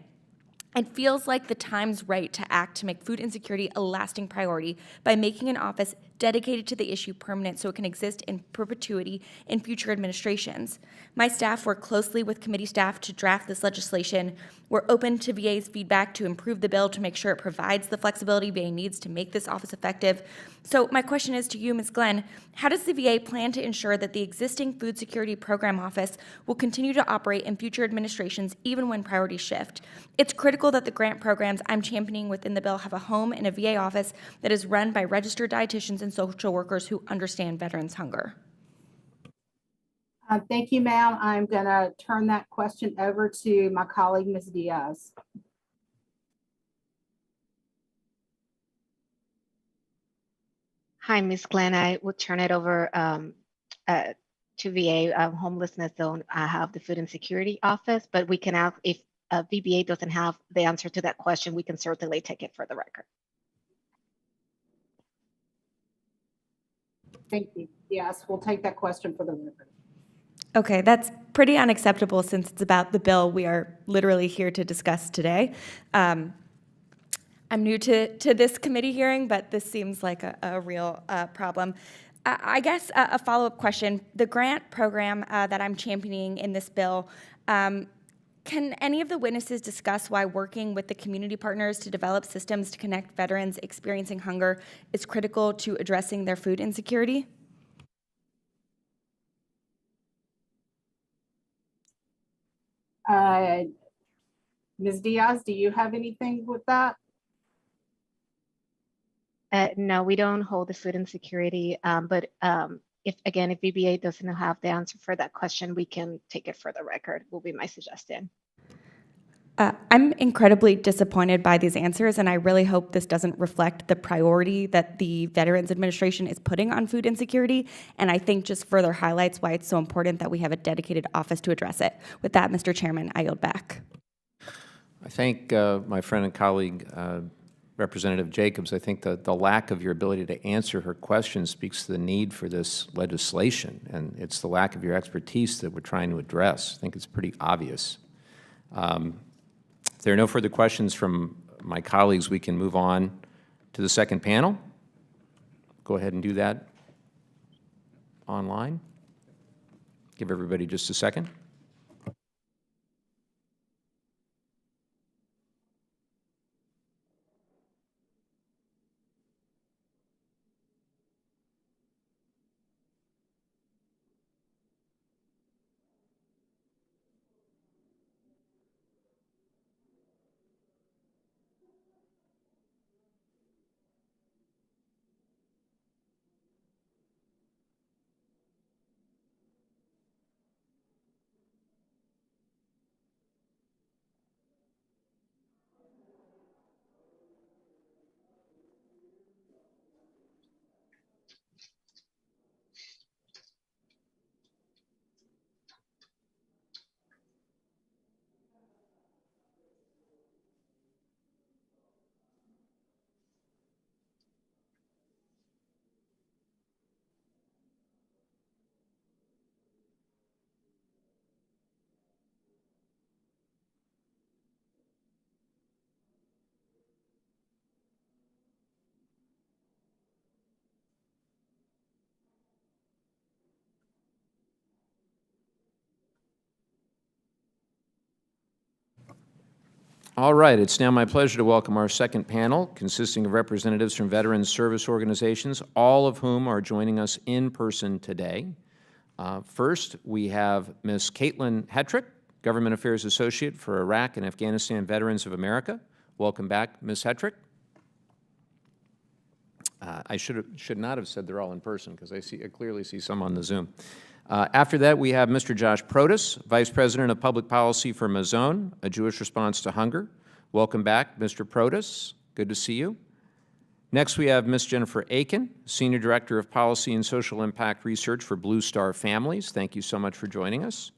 It feels like the time's right to act to make food insecurity a lasting priority by making an office dedicated to the issue permanent so it can exist in perpetuity in future administrations. My staff worked closely with committee staff to draft this legislation. We're open to VA's feedback to improve the bill to make sure it provides the flexibility VA needs to make this office effective. So my question is to you, Ms. Glenn, how does the VA plan to ensure that the existing Food Security Program Office will continue to operate in future administrations even when priorities shift? It's critical that the grant programs I'm championing within the bill have a home in a VA office that is run by registered dietitians and social workers who understand veterans' hunger. Thank you, ma'am. I'm going to turn that question over to my colleague, Ms. Diaz. Hi, Ms. Glenn. I will turn it over to VA homelessness zone. I have the Food Insecurity Office, but we can ask if VBA doesn't have the answer to that question, we can certainly take it for the record. Thank you. Yes, we'll take that question for the record. Okay, that's pretty unacceptable since it's about the bill we are literally here to discuss today. I'm new to this committee hearing, but this seems like a real problem. I guess a follow-up question, the grant program that I'm championing in this bill, can any of the witnesses discuss why working with the community partners to develop systems to connect veterans experiencing hunger is critical to addressing their food insecurity? Ms. Diaz, do you have anything with that? No, we don't hold the food insecurity, but if VBA doesn't have the answer for that question, we can take it for the record, will be my suggestion. I'm incredibly disappointed by these answers, and I really hope this doesn't reflect the priority that the Veterans Administration is putting on food insecurity, and I think just further highlights why it's so important that we have a dedicated office to address it. With that, Mr. Chairman, I yield back. I thank my friend and colleague, Representative Jacobs. I think the lack of your ability to answer her question speaks to the need for this legislation, and it's the lack of your expertise that we're trying to address. I think it's pretty obvious. If there are no further questions from my colleagues, we can move on to the second panel. Go ahead and do that online. Give everybody just a second. All right, it's now my pleasure to welcome our second panel, consisting of representatives from veterans service organizations, all of whom are joining us in person today. First, we have Ms. Caitlin Hetrick, Government Affairs Associate for Iraq and Afghanistan Veterans of America. Welcome back, Ms. Hetrick. I should not have said they're all in person because I clearly see some on the Zoom. After that, we have Mr. Josh Protas, Vice President of Public Policy for Mazon, a Jewish response to hunger. Welcome back, Mr. Protas. Good to see you. Next, we have Ms. Jennifer Aiken, Senior Director of Policy and Social Impact Research for Blue Star Families. Thank you so much for joining us.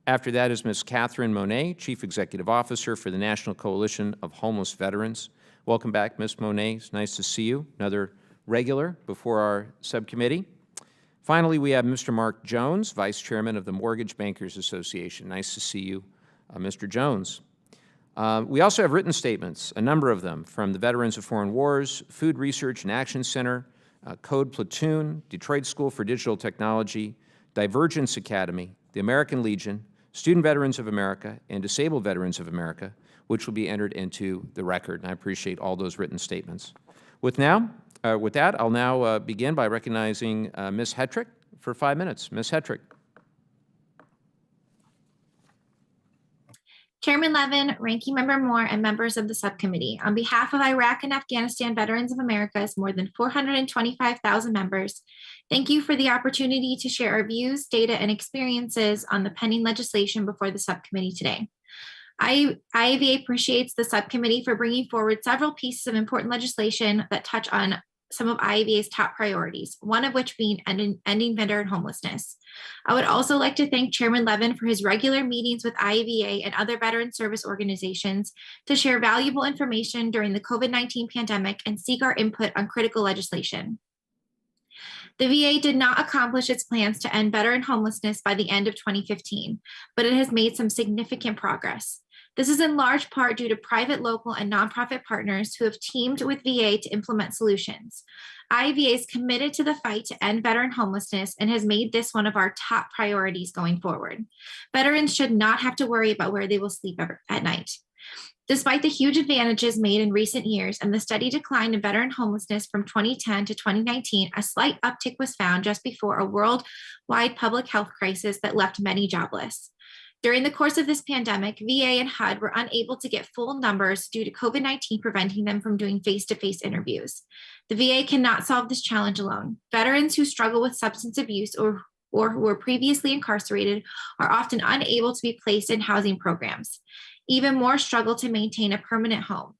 After that is Ms. Catherine Monet, Chief Executive Officer for the National Coalition of Homeless Veterans. Welcome back, Ms. Monet. It's nice to see you. Another regular before our subcommittee. Finally, we have Mr. Mark Jones, Vice Chairman of the Mortgage Bankers Association. Nice to see you, Mr. Jones. We also have written statements, a number of them, from the Veterans of Foreign Wars, Food Research and Action Center, Code Platoon, Detroit School for Digital Technology, Divergence Academy, the American Legion, Student Veterans of America, and Disabled Veterans of America, which will be entered into the record. And I appreciate all those written statements. With that, I'll now begin by recognizing Ms. Hetrick for 5 minutes. Ms. Hetrick. Chairman Levin, Ranking Member Moore, and members of the subcommittee, on behalf of Iraq and Afghanistan Veterans of America's more than 425,000 members, thank you for the opportunity to share our views, data, and experiences on the pending legislation before the subcommittee today. IAVA appreciates the subcommittee for bringing forward several pieces of important legislation that touch on some of IAVA's top priorities, one of which being ending veteran homelessness. I would also like to thank Chairman Levin for his regular meetings with IAVA and other veteran service organizations to share valuable information during the COVID-19 pandemic and seek our input on critical legislation. The VA did not accomplish its plans to end veteran homelessness by the end of 2015, but it has made some significant progress. This is in large part due to private, local, and nonprofit partners who have teamed with VA to implement solutions. IAVA is committed to the fight to end veteran homelessness and has made this one of our top priorities going forward. Veterans should not have to worry about where they will sleep at night. Despite the huge advantages made in recent years and the steady decline in veteran homelessness from 2010 to 2019, a slight uptick was found just before a worldwide public health crisis that left many jobless. During the course of this pandemic, VA and HUD were unable to get full numbers due to COVID-19 preventing them from doing face-to-face interviews. The VA cannot solve this challenge alone. Veterans who struggle with substance abuse or who were previously incarcerated are often unable to be placed in housing programs. Even more struggle to maintain a permanent home.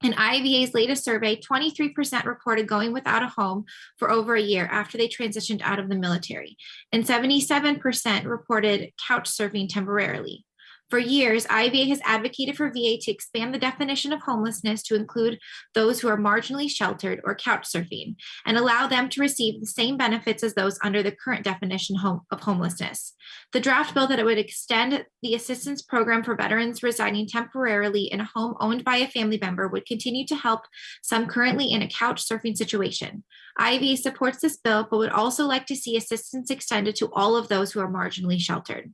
In IAVA's latest survey, 23% reported going without a home for over a year after they transitioned out of the military, and 77% reported couch surfing temporarily. For years, IAVA has advocated for VA to expand the definition of homelessness to include those who are marginally sheltered or couch surfing and allow them to receive the same benefits as those under the current definition of homelessness. The draft bill that it would extend the assistance program for veterans residing temporarily in a home owned by a family member would continue to help some currently in a couch surfing situation. IAVA supports this bill, but would also like to see assistance extended to all of those who are marginally sheltered.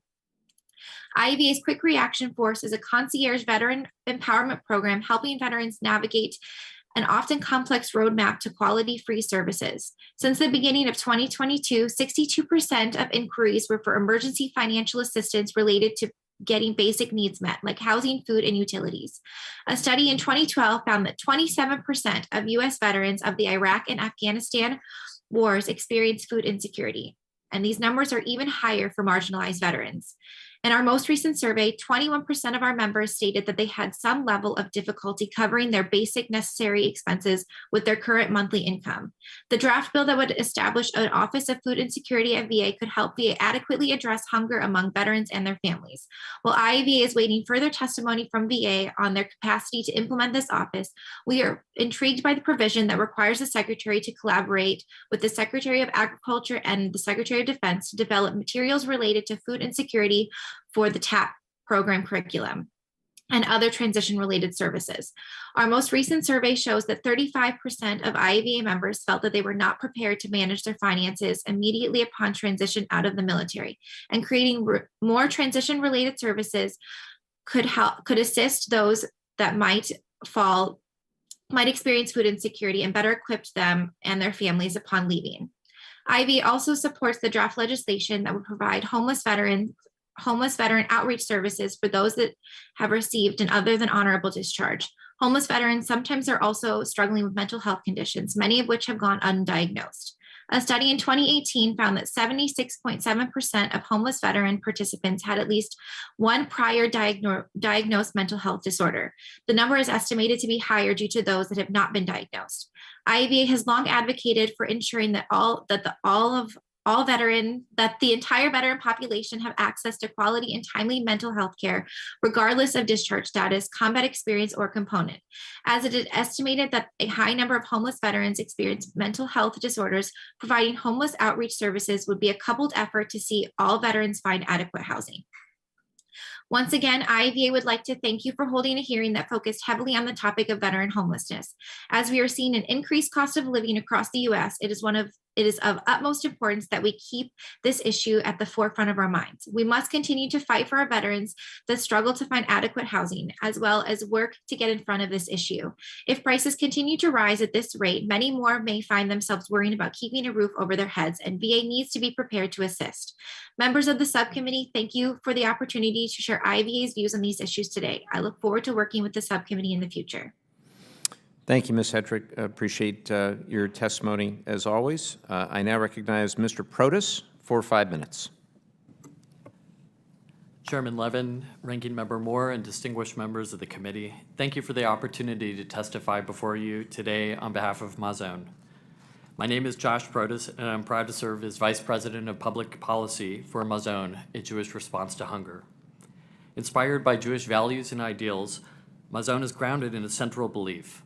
IAVA's Quick Reaction Force is a concierge veteran empowerment program helping veterans navigate an often complex roadmap to quality-free services. Since the beginning of 2022, 62% of inquiries were for emergency financial assistance related to getting basic needs met, like housing, food, and utilities. A study in 2012 found that 27% of U.S. veterans of the Iraq and Afghanistan wars experienced food insecurity. And these numbers are even higher for marginalized veterans. In our most recent survey, 21% of our members stated that they had some level of difficulty covering their basic necessary expenses with their current monthly income. The draft bill that would establish an Office of Food Insecurity at VA could help VA adequately address hunger among veterans and their families. While IAVA is waiting further testimony from VA on their capacity to implement this office, we are intrigued by the provision that requires the Secretary to collaborate with the Secretary of Agriculture and the Secretary of Defense to develop materials related to food insecurity for the TAP program curriculum and other transition-related services. Our most recent survey shows that 35% of IAVA members felt that they were not prepared to manage their finances immediately upon transition out of the military, and creating more transition-related services could assist those that might experience food insecurity and better equip them and their families upon leaving. IAVA also supports the draft legislation that would provide homeless veteran outreach services for those that have received an other than honorable discharge. Homeless veterans sometimes are also struggling with mental health conditions, many of which have gone undiagnosed. A study in 2018 found that 76.7% of homeless veteran participants had at least one prior diagnosed mental health disorder. The number is estimated to be higher due to those that have not been diagnosed. IAVA has long advocated for ensuring that the entire veteran population have access to quality and timely mental health care, regardless of discharge status, combat experience, or component. As it is estimated that a high number of homeless veterans experience mental health disorders, providing homeless outreach services would be a coupled effort to see all veterans find adequate housing. Once again, IAVA would like to thank you for holding a hearing that focused heavily on the topic of veteran homelessness. As we are seeing an increased cost of living across the U.S., it is of utmost importance that we keep this issue at the forefront of our minds. We must continue to fight for our veterans that struggle to find adequate housing, as well as work to get in front of this issue. If prices continue to rise at this rate, many more may find themselves worrying about keeping a roof over their heads, and VA needs to be prepared to assist. Members of the subcommittee, thank you for the opportunity to share IAVA's views on these issues today. I look forward to working with the subcommittee in the future. Thank you, Ms. Hedrick. Appreciate your testimony as always. I now recognize Mr. Protas for 5 minutes. Chairman Levin, Ranking Member Moore, and distinguished members of the committee, thank you for the opportunity to testify before you today on behalf of Mazon. My name is Josh Protas, and I'm proud to serve as Vice President of Public Policy for Mazon, a Jewish response to hunger. Inspired by Jewish values and ideals, Mazon is grounded in a central belief: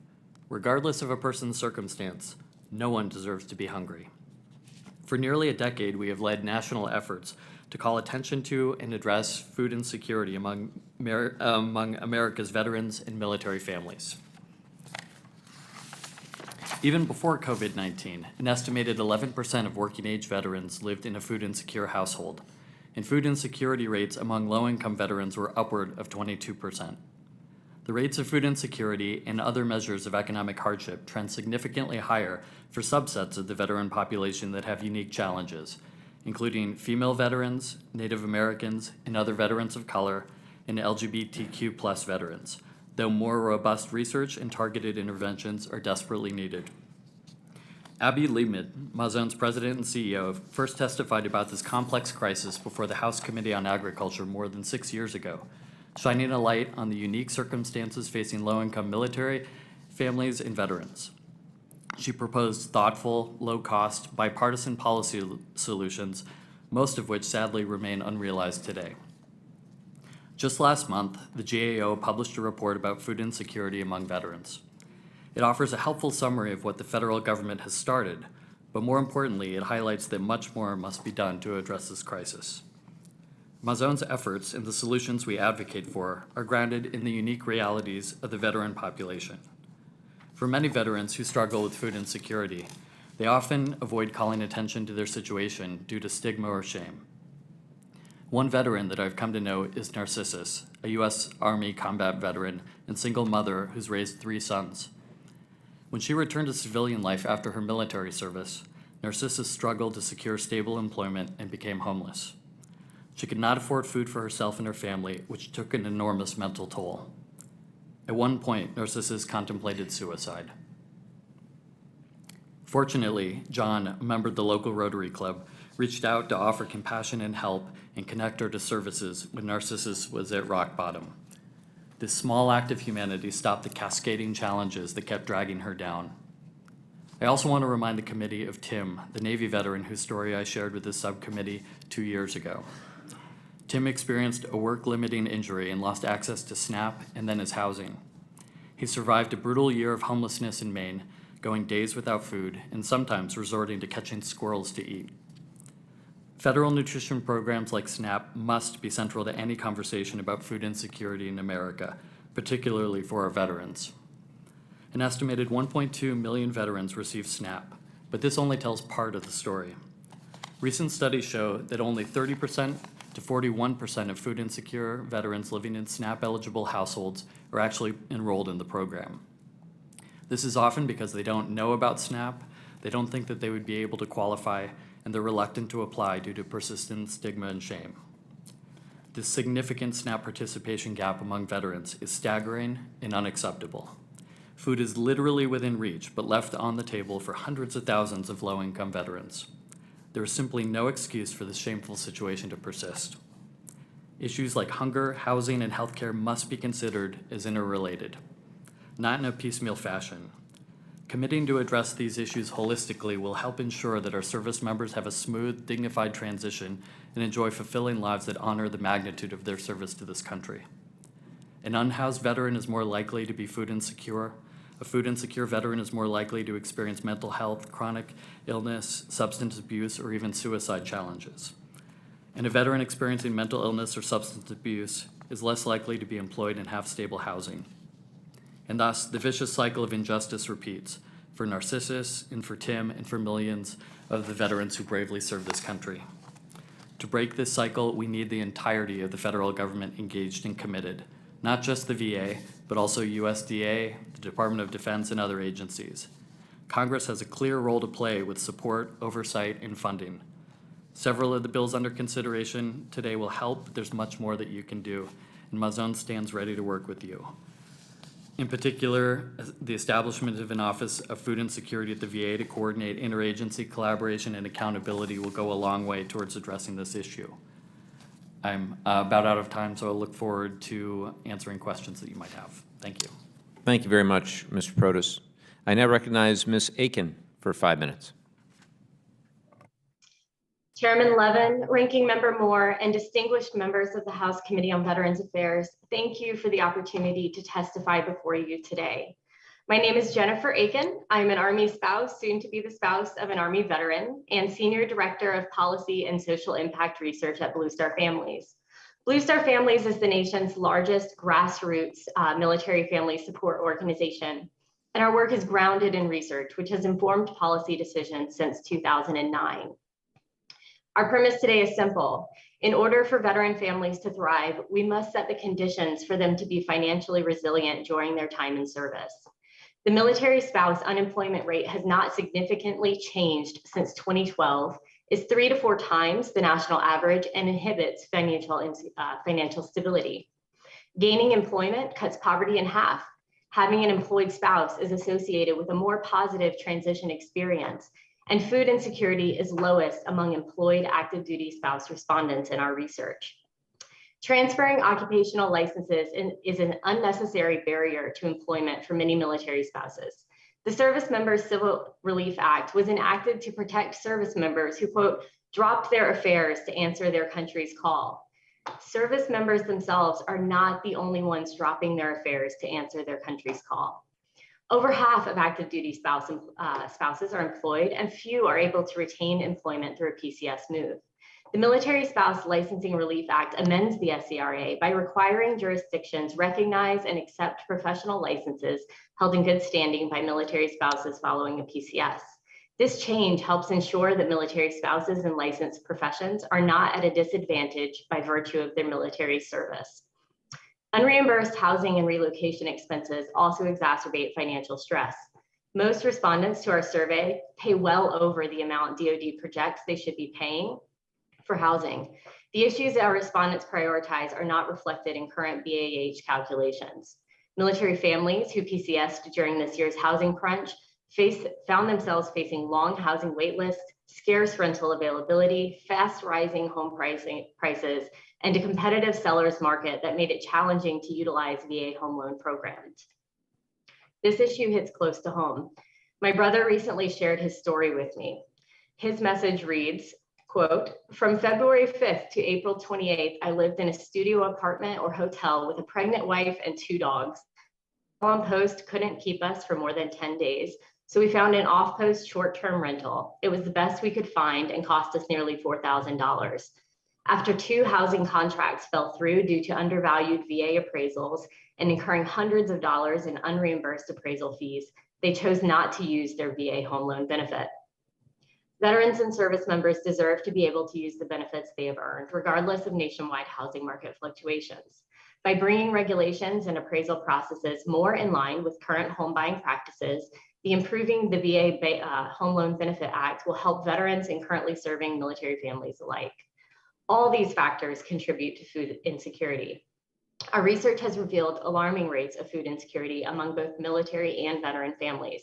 regardless of a person's circumstance, no one deserves to be hungry. For nearly a decade, we have led national efforts to call attention to and address food insecurity among America's veterans and military families. Even before COVID-19, an estimated 11% of working-age veterans lived in a food insecure household, and food insecurity rates among low-income veterans were upward of 22%. The rates of food insecurity and other measures of economic hardship trend significantly higher for subsets of the veteran population that have unique challenges, including female veterans, Native Americans, and other veterans of color, and LGBTQ+ veterans, though more robust research and targeted interventions are desperately needed. Abby Liebman, Mazon's president and CEO, first testified about this complex crisis before the House Committee on Agriculture more than 6 years ago, shining a light on the unique circumstances facing low-income military families and veterans. She proposed thoughtful, low-cost, bipartisan policy solutions, most of which sadly remain unrealized today. Just last month, the GAO published a report about food insecurity among veterans. It offers a helpful summary of what the federal government has started, but more importantly, it highlights that much more must be done to address this crisis. Mazon's efforts and the solutions we advocate for are grounded in the unique realities of the veteran population. For many veterans who struggle with food insecurity, they often avoid calling attention to their situation due to stigma or shame. One veteran that I've come to know is Narcissus, a U.S. Army combat veteran and single mother who's raised 3 sons. When she returned to civilian life after her military service, Narcissus struggled to secure stable employment and became homeless. She could not afford food for herself and her family, which took an enormous mental toll. At one point, Narcissus contemplated suicide. Fortunately, John, a member of the local Rotary Club, reached out to offer compassion and help and connect her to services when Narcissus was at rock bottom. This small act of humanity stopped the cascading challenges that kept dragging her down. I also want to remind the committee of Tim, the Navy veteran whose story I shared with this subcommittee 2 years ago. Tim experienced a work-limiting injury and lost access to SNAP and then his housing. He survived a brutal year of homelessness in Maine, going days without food and sometimes resorting to catching squirrels to eat. Federal nutrition programs like SNAP must be central to any conversation about food insecurity in America, particularly for our veterans. An estimated 1.2 million veterans receive SNAP, but this only tells part of the story. Recent studies show that only 30% to 41% of food insecure veterans living in SNAP-eligible households are actually enrolled in the program. This is often because they don't know about SNAP, they don't think that they would be able to qualify, and they're reluctant to apply due to persistent stigma and shame. This significant SNAP participation gap among veterans is staggering and unacceptable. Food is literally within reach, but left on the table for hundreds of thousands of low-income veterans. There is simply no excuse for this shameful situation to persist. Issues like hunger, housing, and healthcare must be considered as interrelated, not in a piecemeal fashion. Committing to address these issues holistically will help ensure that our service members have a smooth, dignified transition and enjoy fulfilling lives that honor the magnitude of their service to this country. An unhoused veteran is more likely to be food insecure. A food insecure veteran is more likely to experience mental health, chronic illness, substance abuse, or even suicide challenges. And a veteran experiencing mental illness or substance abuse is less likely to be employed and have stable housing. And thus, the vicious cycle of injustice repeats for Narcissus and for Tim and for millions of the veterans who bravely serve this country. To break this cycle, we need the entirety of the federal government engaged and committed, not just the VA, but also USDA, the Department of Defense, and other agencies. Congress has a clear role to play with support, oversight, and funding. Several of the bills under consideration today will help, but there's much more that you can do, and Mazon stands ready to work with you. In particular, the establishment of an Office of Food Insecurity at the VA to coordinate interagency collaboration and accountability will go a long way towards addressing this issue. I'm about out of time, so I'll look forward to answering questions that you might have. Thank you. Thank you very much, Mr. Protas. I now recognize Ms. Aiken for 5 minutes. Chairman Levin, Ranking Member Moore, and distinguished members of the House Committee on Veterans Affairs, thank you for the opportunity to testify before you today. My name is Jennifer Aiken. I'm an Army spouse, soon to be the spouse of an Army veteran, and Senior Director of Policy and Social Impact Research at Blue Star Families. Blue Star Families is the nation's largest grassroots military family support organization, and our work is grounded in research, which has informed policy decisions since 2009. Our premise today is simple. In order for veteran families to thrive, we must set the conditions for them to be financially resilient during their time in service. The military spouse unemployment rate has not significantly changed since 2012, is 3 to 4 times the national average, and inhibits financial stability. Gaining employment cuts poverty in half. Having an employed spouse is associated with a more positive transition experience, and food insecurity is lowest among employed active duty spouse respondents in our research. Transferring occupational licenses is an unnecessary barrier to employment for many military spouses. The Service Members Civil Relief Act was enacted to protect service members who, quote, dropped their affairs to answer their country's call. Service members themselves are not the only ones dropping their affairs to answer their country's call. Over half of active duty spouses are employed, and few are able to retain employment through a PCS move. The Military Spouse Licensing Relief Act amends the SCRA by requiring jurisdictions recognize and accept professional licenses held in good standing by military spouses following a PCS. This change helps ensure that military spouses in licensed professions are not at a disadvantage by virtue of their military service. Unreimbursed housing and relocation expenses also exacerbate financial stress. Most respondents to our survey pay well over the amount DoD projects they should be paying for housing. The issues that our respondents prioritize are not reflected in current BAH calculations. Military families who PCSed during this year's housing crunch found themselves facing long housing wait lists, scarce rental availability, fast rising home prices, and a competitive seller's market that made it challenging to utilize VA home loan programs. This issue hits close to home. My brother recently shared his story with me. His message reads, quote, from February 5th to April 28th, I lived in a studio apartment or hotel with a pregnant wife and 2 dogs. On post couldn't keep us for more than 10 days, so we found an off-post short-term rental. It was the best we could find and cost us nearly $4,000. After 2 housing contracts fell through due to undervalued VA appraisals and incurring hundreds of dollars in unreimbursed appraisal fees, they chose not to use their VA home loan benefit. Veterans and service members deserve to be able to use the benefits they have earned, regardless of nationwide housing market fluctuations. By bringing regulations and appraisal processes more in line with current home buying practices, the Improving the VA Home Loan Benefit Act will help veterans and currently serving military families alike. All these factors contribute to food insecurity. Our research has revealed alarming rates of food insecurity among both military and veteran families.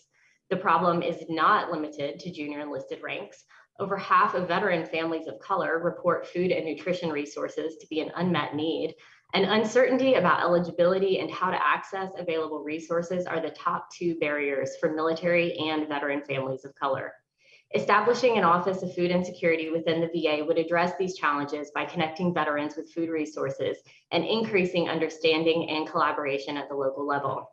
The problem is not limited to junior enlisted ranks. Over half of veteran families of color report food and nutrition resources to be an unmet need, and uncertainty about eligibility and how to access available resources are the top two barriers for military and veteran families of color. Establishing an Office of Food Insecurity within the VA would address these challenges by connecting veterans with food resources and increasing understanding and collaboration at the local level.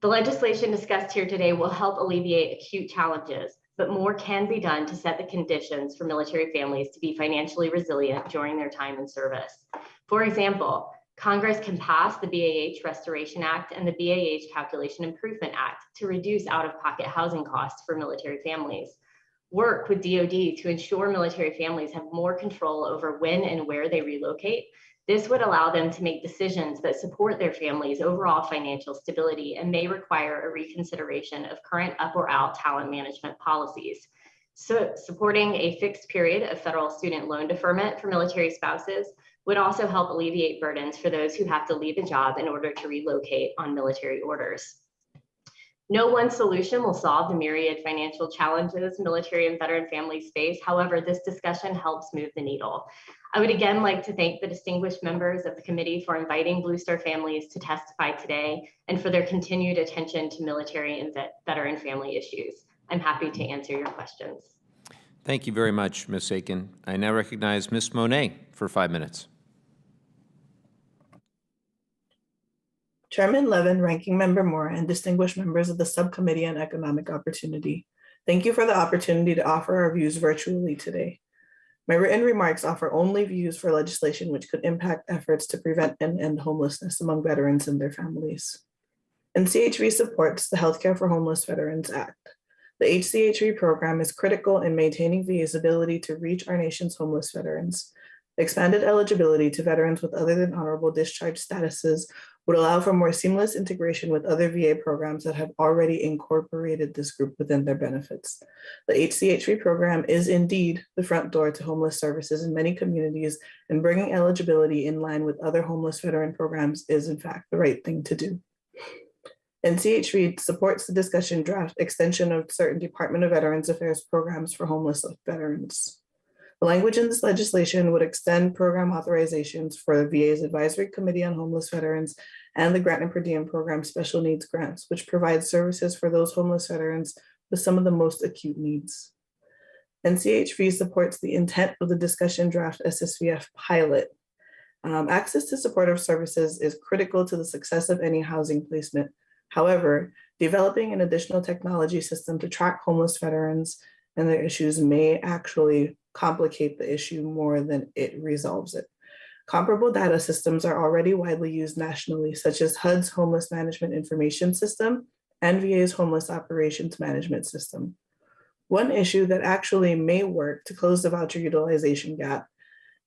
The legislation discussed here today will help alleviate acute challenges, but more can be done to set the conditions for military families to be financially resilient during their time in service. For example, Congress can pass the BAH Restoration Act and the BAH Calculation Improvement Act to reduce out-of-pocket housing costs for military families. Work with DoD to ensure military families have more control over when and where they relocate. This would allow them to make decisions that support their family's overall financial stability and may require a reconsideration of current up or out talent management policies. So supporting a fixed period of federal student loan deferment for military spouses would also help alleviate burdens for those who have to leave a job in order to relocate on military orders. No one solution will solve the myriad financial challenges military and veteran families face. However, this discussion helps move the needle. I would again like to thank the distinguished members of the committee for inviting Blue Star families to testify today and for their continued attention to military and veteran family issues. I'm happy to answer your questions. Thank you very much, Ms. Aiken. I now recognize Ms. Monet for 5 minutes. Chairman Levin, Ranking Member Moore, and distinguished members of the Subcommittee on Economic Opportunity. Thank you for the opportunity to offer our views virtually today. My written remarks offer only views for legislation which could impact efforts to prevent and end homelessness among veterans and their families. NCHV supports the Healthcare for Homeless Veterans Act. The HCHV program is critical in maintaining VA's ability to reach our nation's homeless veterans. Expanded eligibility to veterans with other than honorable discharge statuses would allow for more seamless integration with other VA programs that have already incorporated this group within their benefits. The HCHV program is indeed the front door to homeless services in many communities, and bringing eligibility in line with other homeless veteran programs is in fact the right thing to do. NCHV supports the discussion draft extension of certain Department of Veterans Affairs programs for homeless veterans. The language in this legislation would extend program authorizations for the VA's Advisory Committee on Homeless Veterans and the Grant and Per Diem Program Special Needs Grants, which provide services for those homeless veterans with some of the most acute needs. NCHV supports the intent of the discussion draft SSVF pilot. Access to supportive services is critical to the success of any housing placement. However, developing an additional technology system to track homeless veterans and their issues may actually complicate the issue more than it resolves it. Comparable data systems are already widely used nationally, such as HUD's Homeless Management Information System and VA's Homeless Operations Management System. One issue that actually may work to close the voucher utilization gap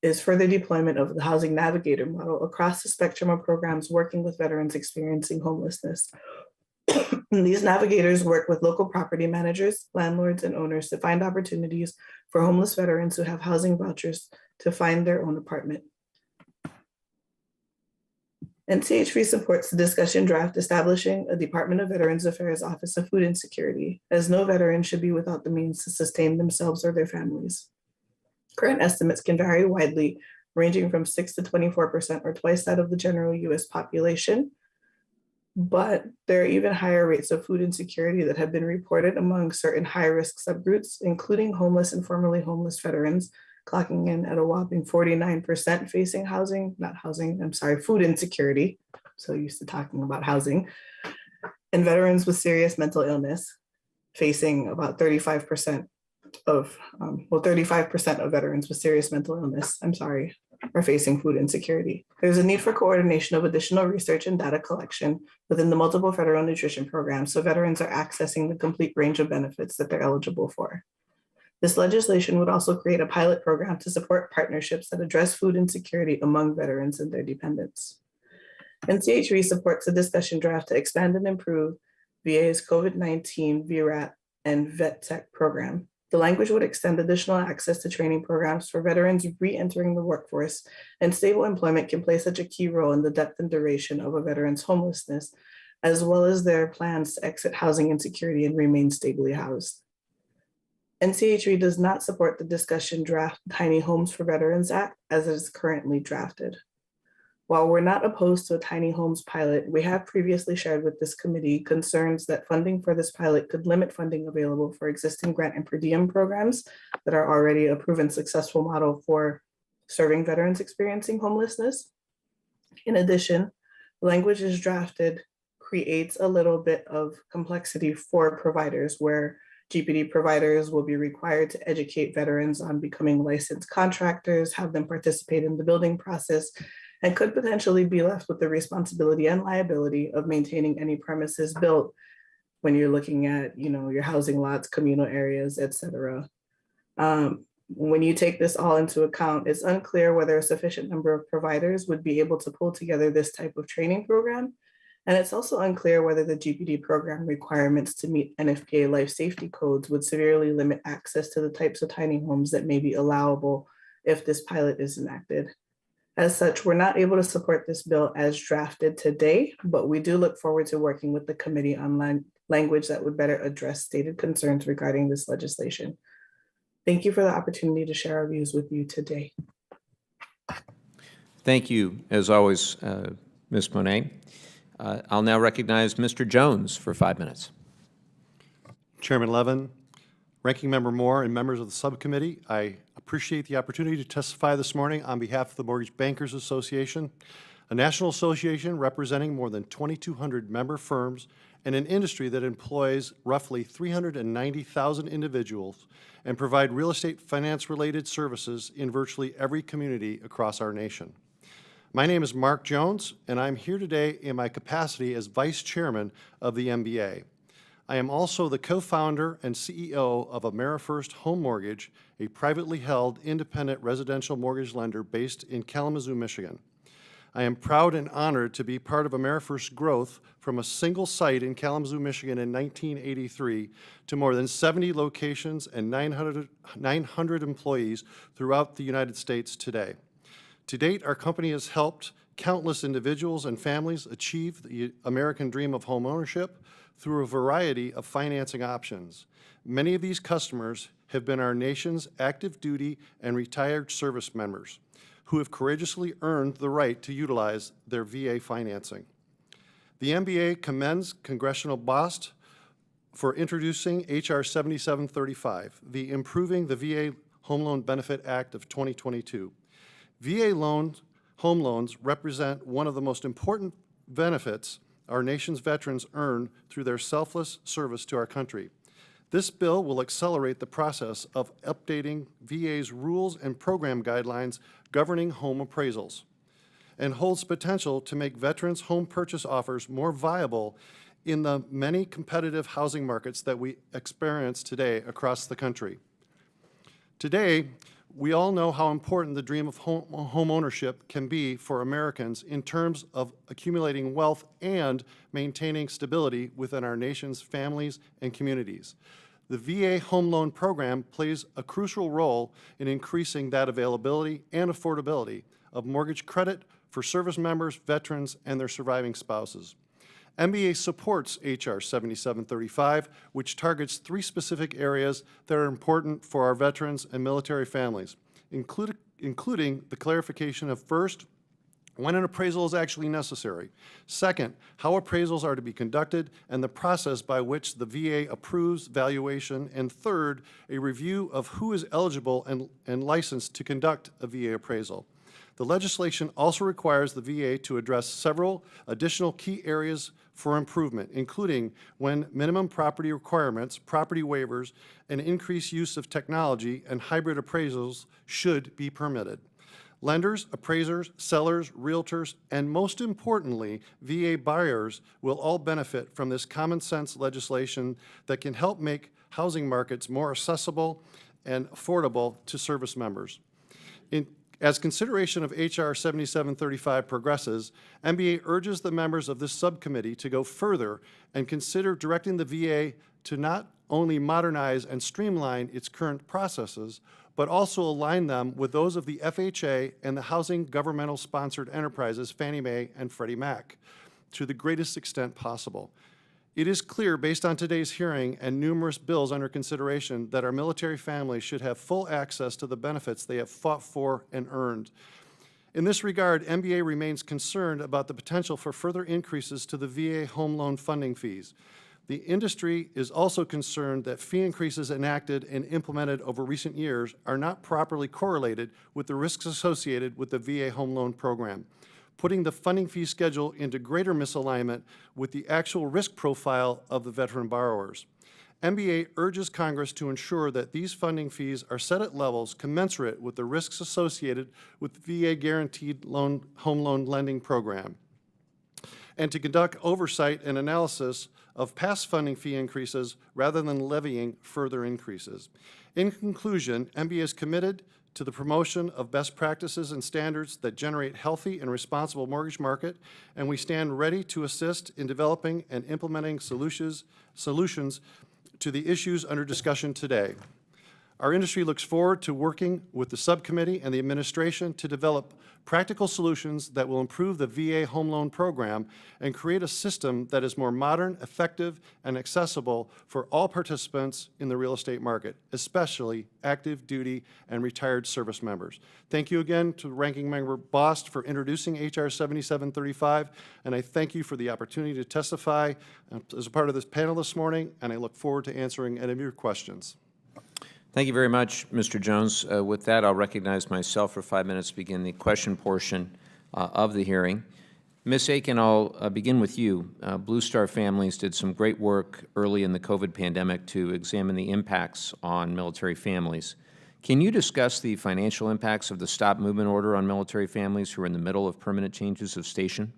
is further deployment of the Housing Navigator model across the spectrum of programs working with veterans experiencing homelessness. These navigators work with local property managers, landlords, and owners to find opportunities for homeless veterans who have housing vouchers to find their own apartment. NCHV supports the discussion draft establishing a Department of Veterans Affairs Office of Food Insecurity, as no veteran should be without the means to sustain themselves or their families. Current estimates can vary widely, ranging from 6 to 24% or twice that of the general US population. But there are even higher rates of food insecurity that have been reported among certain high-risk subgroups, including homeless and formerly homeless veterans, clocking in at a whopping 49% facing food insecurity. I'm so used to talking about housing. And veterans with serious mental illness facing about 35% of, 35% of veterans with serious mental illness, are facing food insecurity. There's a need for coordination of additional research and data collection within the multiple federal nutrition programs so veterans are accessing the complete range of benefits that they're eligible for. This legislation would also create a pilot program to support partnerships that address food insecurity among veterans and their dependents. NCHV supports the discussion draft to expand and improve VA's COVID-19 VRAT and VET Tech program. The language would extend additional access to training programs for veterans re-entering the workforce, and stable employment can play such a key role in the depth and duration of a veteran's homelessness, as well as their plans to exit housing insecurity and remain stably housed. NCHB does not support the discussion draft Tiny Homes for Veterans Act as it is currently drafted. While we're not opposed to a tiny homes pilot, we have previously shared with this committee concerns that funding for this pilot could limit funding available for existing grant and per diem programs that are already a proven successful model for serving veterans experiencing homelessness. In addition, language as drafted creates a little bit of complexity for providers where GPD providers will be required to educate veterans on becoming licensed contractors, have them participate in the building process, and could potentially be left with the responsibility and liability of maintaining any premises built when you're looking at, your housing lots, communal areas, et cetera. When you take this all into account, it's unclear whether a sufficient number of providers would be able to pull together this type of training program. And it's also unclear whether the GPD program requirements to meet NFPA life safety codes would severely limit access to the types of tiny homes that may be allowable if this pilot is enacted. As such, we're not able to support this bill as drafted today, but we do look forward to working with the committee on language that would better address stated concerns regarding this legislation. Thank you for the opportunity to share our views with you today. Thank you, as always, Ms. Monet. I'll now recognize Mr. Jones for 5 minutes. Chairman Levin, Ranking Member Moore, and members of the subcommittee, I appreciate the opportunity to testify this morning on behalf of the Mortgage Bankers Association, a national association representing more than 2,200 member firms and an industry that employs roughly 390,000 individuals and provide real estate finance-related services in virtually every community across our nation. My name is Mark Jones, and I'm here today in my capacity as Vice Chairman of the MBA. I am also the co-founder and CEO of AmeriFirst Home Mortgage, a privately held independent residential mortgage lender based in Kalamazoo, Michigan. I am proud and honored to be part of AmeriFirst's growth from a single site in Kalamazoo, Michigan in 1983 to more than 70 locations and 900 employees throughout the United States today. To date, our company has helped countless individuals and families achieve the American dream of home ownership through a variety of financing options. Many of these customers have been our nation's active duty and retired service members who have courageously earned the right to utilize their VA financing. The MBA commends Congressional BOST for introducing H.R. 7735, the Improving the VA Home Loan Benefit Act of 2022. VA home loans represent one of the most important benefits our nation's veterans earn through their selfless service to our country. This bill will accelerate the process of updating VA's rules and program guidelines governing home appraisals and holds potential to make veterans' home purchase offers more viable in the many competitive housing markets that we experience today across the country. Today, we all know how important the dream of home ownership can be for Americans in terms of accumulating wealth and maintaining stability within our nation's families and communities. The VA Home Loan Program plays a crucial role in increasing that availability and affordability of mortgage credit for service members, veterans, and their surviving spouses. MBA supports H.R. 7735, which targets 3 specific areas that are important for our veterans and military families, including the clarification of, first, when an appraisal is actually necessary. Second, how appraisals are to be conducted and the process by which the VA approves valuation. And third, a review of who is eligible and licensed to conduct a VA appraisal. The legislation also requires the VA to address several additional key areas for improvement, including when minimum property requirements, property waivers, and increased use of technology and hybrid appraisals should be permitted. Lenders, appraisers, sellers, realtors, and most importantly, VA buyers will all benefit from this common sense legislation that can help make housing markets more accessible and affordable to service members. As consideration of H.R. 7735 progresses, MBA urges the members of this subcommittee to go further and consider directing the VA to not only modernize and streamline its current processes, but also align them with those of the FHA and the housing governmental sponsored enterprises Fannie Mae and Freddie Mac to the greatest extent possible. It is clear, based on today's hearing and numerous bills under consideration, that our military families should have full access to the benefits they have fought for and earned. In this regard, MBA remains concerned about the potential for further increases to the VA home loan funding fees. The industry is also concerned that fee increases enacted and implemented over recent years are not properly correlated with the risks associated with the VA home loan program, putting the funding fee schedule into greater misalignment with the actual risk profile of the veteran borrowers. MBA urges Congress to ensure that these funding fees are set at levels commensurate with the risks associated with the VA Guaranteed Home Loan Lending Program, and to conduct oversight and analysis of past funding fee increases rather than levying further increases. In conclusion, MBA is committed to the promotion of best practices and standards that generate healthy and responsible mortgage market, and we stand ready to assist in developing and implementing solutions to the issues under discussion today. Our industry looks forward to working with the subcommittee and the administration to develop practical solutions that will improve the VA home loan program and create a system that is more modern, effective, and accessible for all participants in the real estate market, especially active duty and retired service members. Thank you again to Ranking Member Bost for introducing H.R. 7735, and I thank you for the opportunity to testify as a part of this panel this morning, and I look forward to answering any of your questions. Thank you very much, Mr. Jones. With that, I'll recognize myself for 5 minutes to begin the question portion of the hearing. Ms. Aiken, I'll begin with you. Blue Star Families did some great work early in the COVID pandemic to examine the impacts on military families. Can you discuss the financial impacts of the Stop Movement Order on military families who are in the middle of permanent changes of station?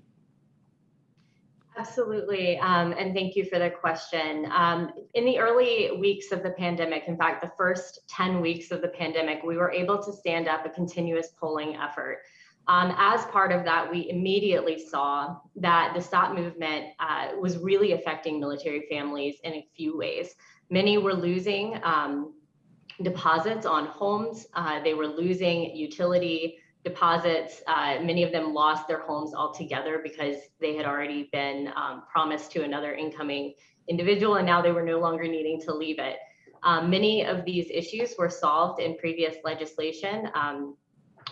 Absolutely, and thank you for the question. In the early weeks of the pandemic, in fact, the first 10 weeks of the pandemic, we were able to stand up a continuous polling effort. As part of that, we immediately saw that the Stop movement was really affecting military families in a few ways. Many were losing deposits on homes. They were losing utility deposits. Many of them lost their homes altogether because they had already been promised to another incoming individual, and now they were no longer needing to leave it. Many of these issues were solved in previous legislation,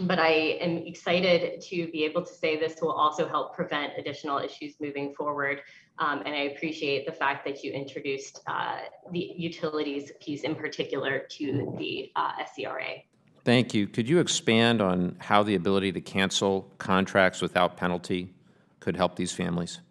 but I am excited to be able to say this will also help prevent additional issues moving forward. And I appreciate the fact that you introduced the utilities piece in particular to the SCRA. Thank you. Could you expand on how the ability to cancel contracts without penalty could help these families?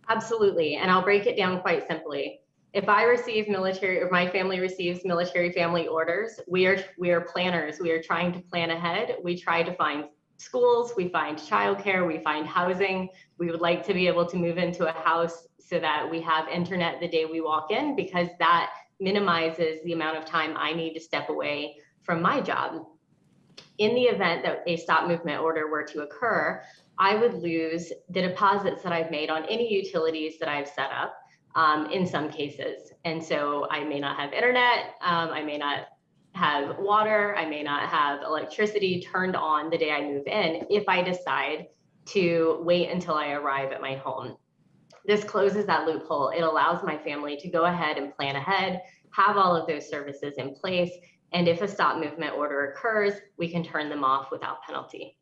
Absolutely, and I'll break it down quite simply. If I receive military, or my family receives military family orders, we are planners. We are trying to plan ahead. We try to find schools, we find childcare, we find housing. We would like to be able to move into a house so that we have internet the day we walk in, because that minimizes the amount of time I need to step away from my job. In the event that a Stop Movement Order were to occur, I would lose the deposits that I've made on any utilities that I've set up in some cases. And so I may not have internet, I may not have water, I may not have electricity turned on the day I move in if I decide to wait until I arrive at my home. This closes that loophole. It allows my family to go ahead and plan ahead, have all of those services in place, and if a Stop Movement Order occurs, we can turn them off without penalty.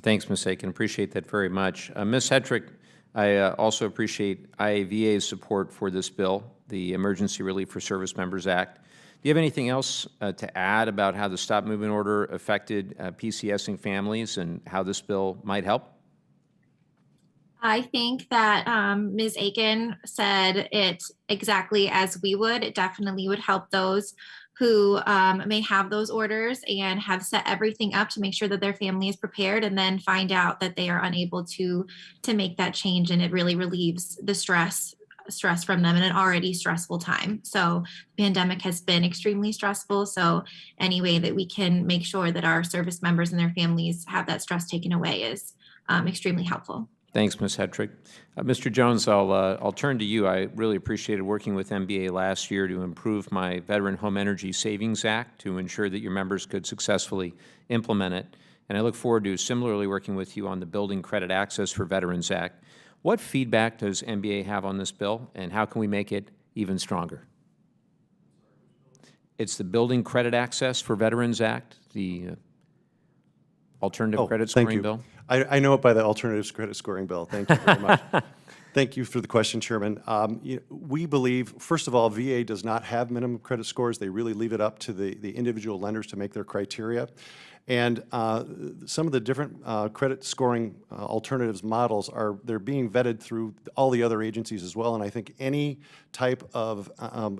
Thanks, Ms. Aiken. Appreciate that very much. Ms. Hetrick, I also appreciate IAVA's support for this bill, the Emergency Relief for Service Members Act. Do you have anything else to add about how the Stop Movement Order affected PCSing families and how this bill might help? I think that Ms. Aiken said it exactly as we would. It definitely would help those who may have those orders and have set everything up to make sure that their family is prepared, and then find out that they are unable to make that change, and it really relieves the stress from them in an already stressful time. So the pandemic has been extremely stressful. So any way that we can make sure that our service members and their families have that stress taken away is extremely helpful. Thanks, Ms. Hetrick. Mr. Jones, I'll turn to you. I really appreciated working with MBA last year to improve my Veteran Home Energy Savings Act to ensure that your members could successfully implement it. And I look forward to similarly working with you on the Building Credit Access for Veterans Act. What feedback does MBA have on this bill, and how can we make it even stronger? It's the Building Credit Access for Veterans Act, the alternative credit thank scoring you. bill. I know it by the alternative credit scoring bill. Thank you very much. Thank you for the question, Chairman. We believe, first of all, VA does not have minimum credit scores. They really leave it up to the individual lenders to make their criteria. And some of the different credit scoring alternatives models they're being vetted through all the other agencies as well. And I think any type of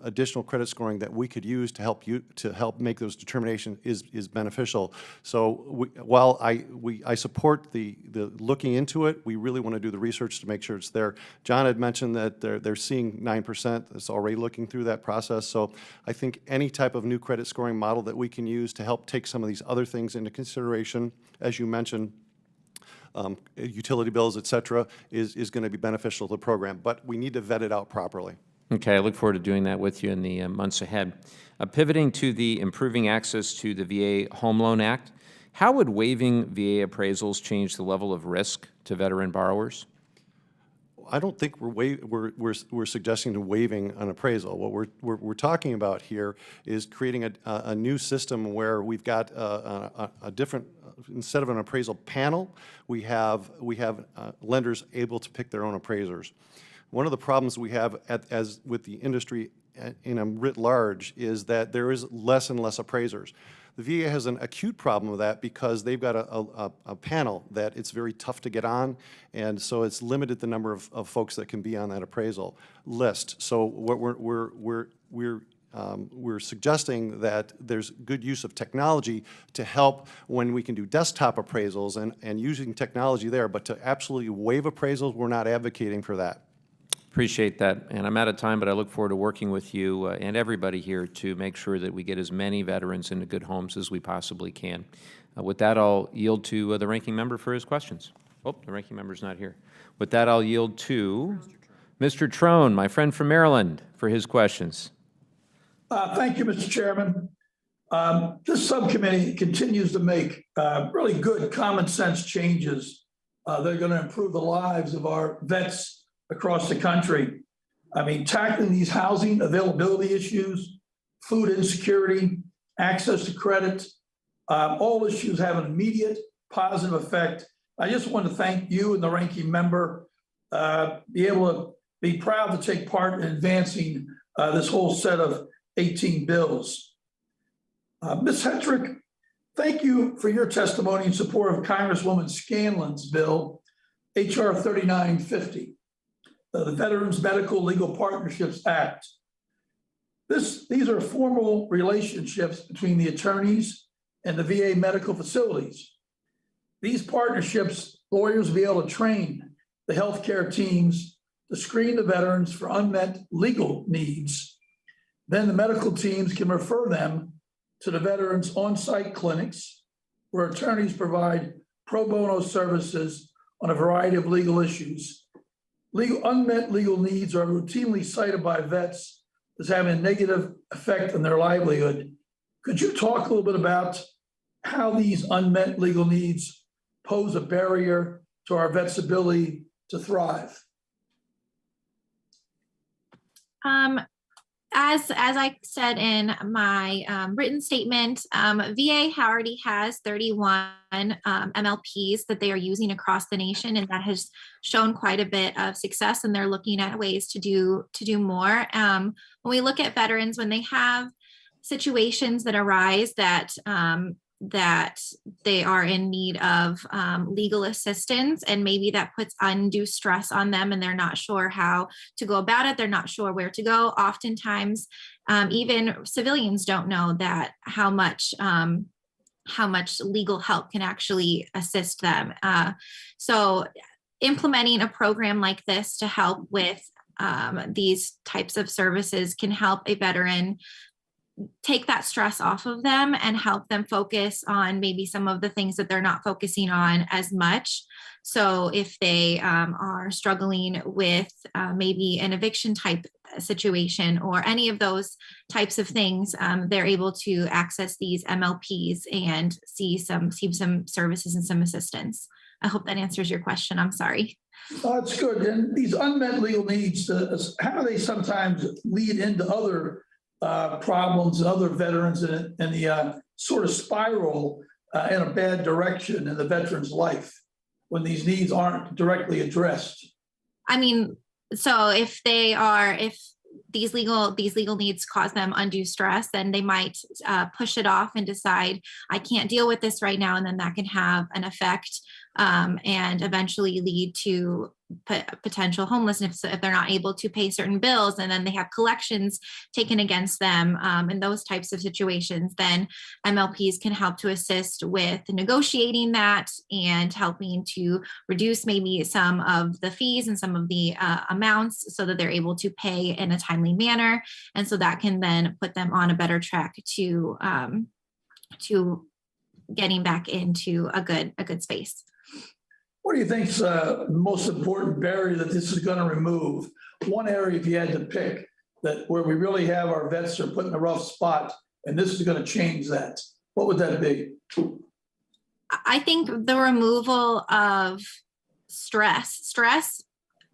additional credit scoring that we could use to help make those determinations is beneficial. So while I support the looking into it, we really want to do the research to make sure it's there. John had mentioned that they're seeing 9%. That's already looking through that process. So I think any type of new credit scoring model that we can use to help take some of these other things into consideration, as you mentioned, utility bills, et cetera, is going to be beneficial to the program. But we need to vet it out properly. Okay, I look forward to doing that with you in the months ahead. Pivoting to the Improving Access to the VA Home Loan Act, how would waiving VA appraisals change the level of risk to veteran borrowers? I don't think we're suggesting to waiving an appraisal. What we're talking about here is creating a new system where we've got a different, instead of an appraisal panel, we have lenders able to pick their own appraisers. One of the problems we have as with the industry in a writ large is that there is less and less appraisers. The VA has an acute problem with that because they've got a panel that it's very tough to get on, and so it's limited the number of folks that can be on that appraisal list. So what we're suggesting that there's good use of technology to help when we can do desktop appraisals and using technology there, but to absolutely waive appraisals, we're not advocating for that. Appreciate that, and I'm out of time, but I look forward to working with you and everybody here to make sure that we get as many veterans into good homes as we possibly can. With that, I'll yield to the ranking member for his questions. Oh, the ranking member's not here. With that, I'll yield to Mr. Trone, my friend from Maryland, for his questions. Thank you, Mr. Chairman. This subcommittee continues to make really good common sense changes that are going to improve the lives of our vets across the country. I mean, tackling these housing availability issues, food insecurity, access to credit, all issues have an immediate positive effect. I just want to thank you and the ranking member, be able to be proud to take part in advancing this whole set of 18 bills. Ms. Hetrick, thank you for your testimony in support of Congresswoman Scanlon's bill, H.R. 3950. The Veterans Medical Legal Partnerships Act. These are formal relationships between the attorneys and the VA medical facilities. These partnerships, lawyers will be able to train the healthcare teams to screen the veterans for unmet legal needs. Then the medical teams can refer them to the veterans' on-site clinics where attorneys provide pro bono services on a variety of legal issues. Unmet legal needs are routinely cited by vets as having a negative effect on their livelihood. Could you talk a little bit about how these unmet legal needs pose a barrier to our vets' ability to thrive? As I said in my written statement, VA already has 31 MLPs that they are using across the nation, and that has shown quite a bit of success, and they're looking at ways to do more. When we look at veterans, when they have situations that arise that they are in need of legal assistance, and maybe that puts undue stress on them and they're not sure how to go about it. They're not sure where to go. Oftentimes, even civilians don't know that how much legal help can actually assist them. So implementing a program like this to help with these types of services can help a veteran take that stress off of them and help them focus on maybe some of the things that they're not focusing on as much. So if they are struggling with maybe an eviction type situation or any of those types of things, they're able to access these MLPs and see some services and some assistance. I hope that answers your question. I'm sorry. That's good. And these unmet legal needs, how do they sometimes lead into other problems and other veterans and the sort of spiral in a bad direction in the veteran's life when these needs aren't directly addressed? I mean, so if these legal needs cause them undue stress, then they might push it off and decide, I can't deal with this right now. And then that can have an effect and eventually lead to potential homelessness if they're not able to pay certain bills, and then they have collections taken against them in those types of situations. Then MLPs can help to assist with negotiating that and helping to reduce maybe some of the fees and some of the amounts so that they're able to pay in a timely manner. And so that can then put them on a better track to getting back into a good space. What do you think is the most important barrier that this is going to remove? One area, if you had to pick, that where we really have our vets are put in a rough spot, and this is going to change that, what would that be? I think the removal of stress. Stress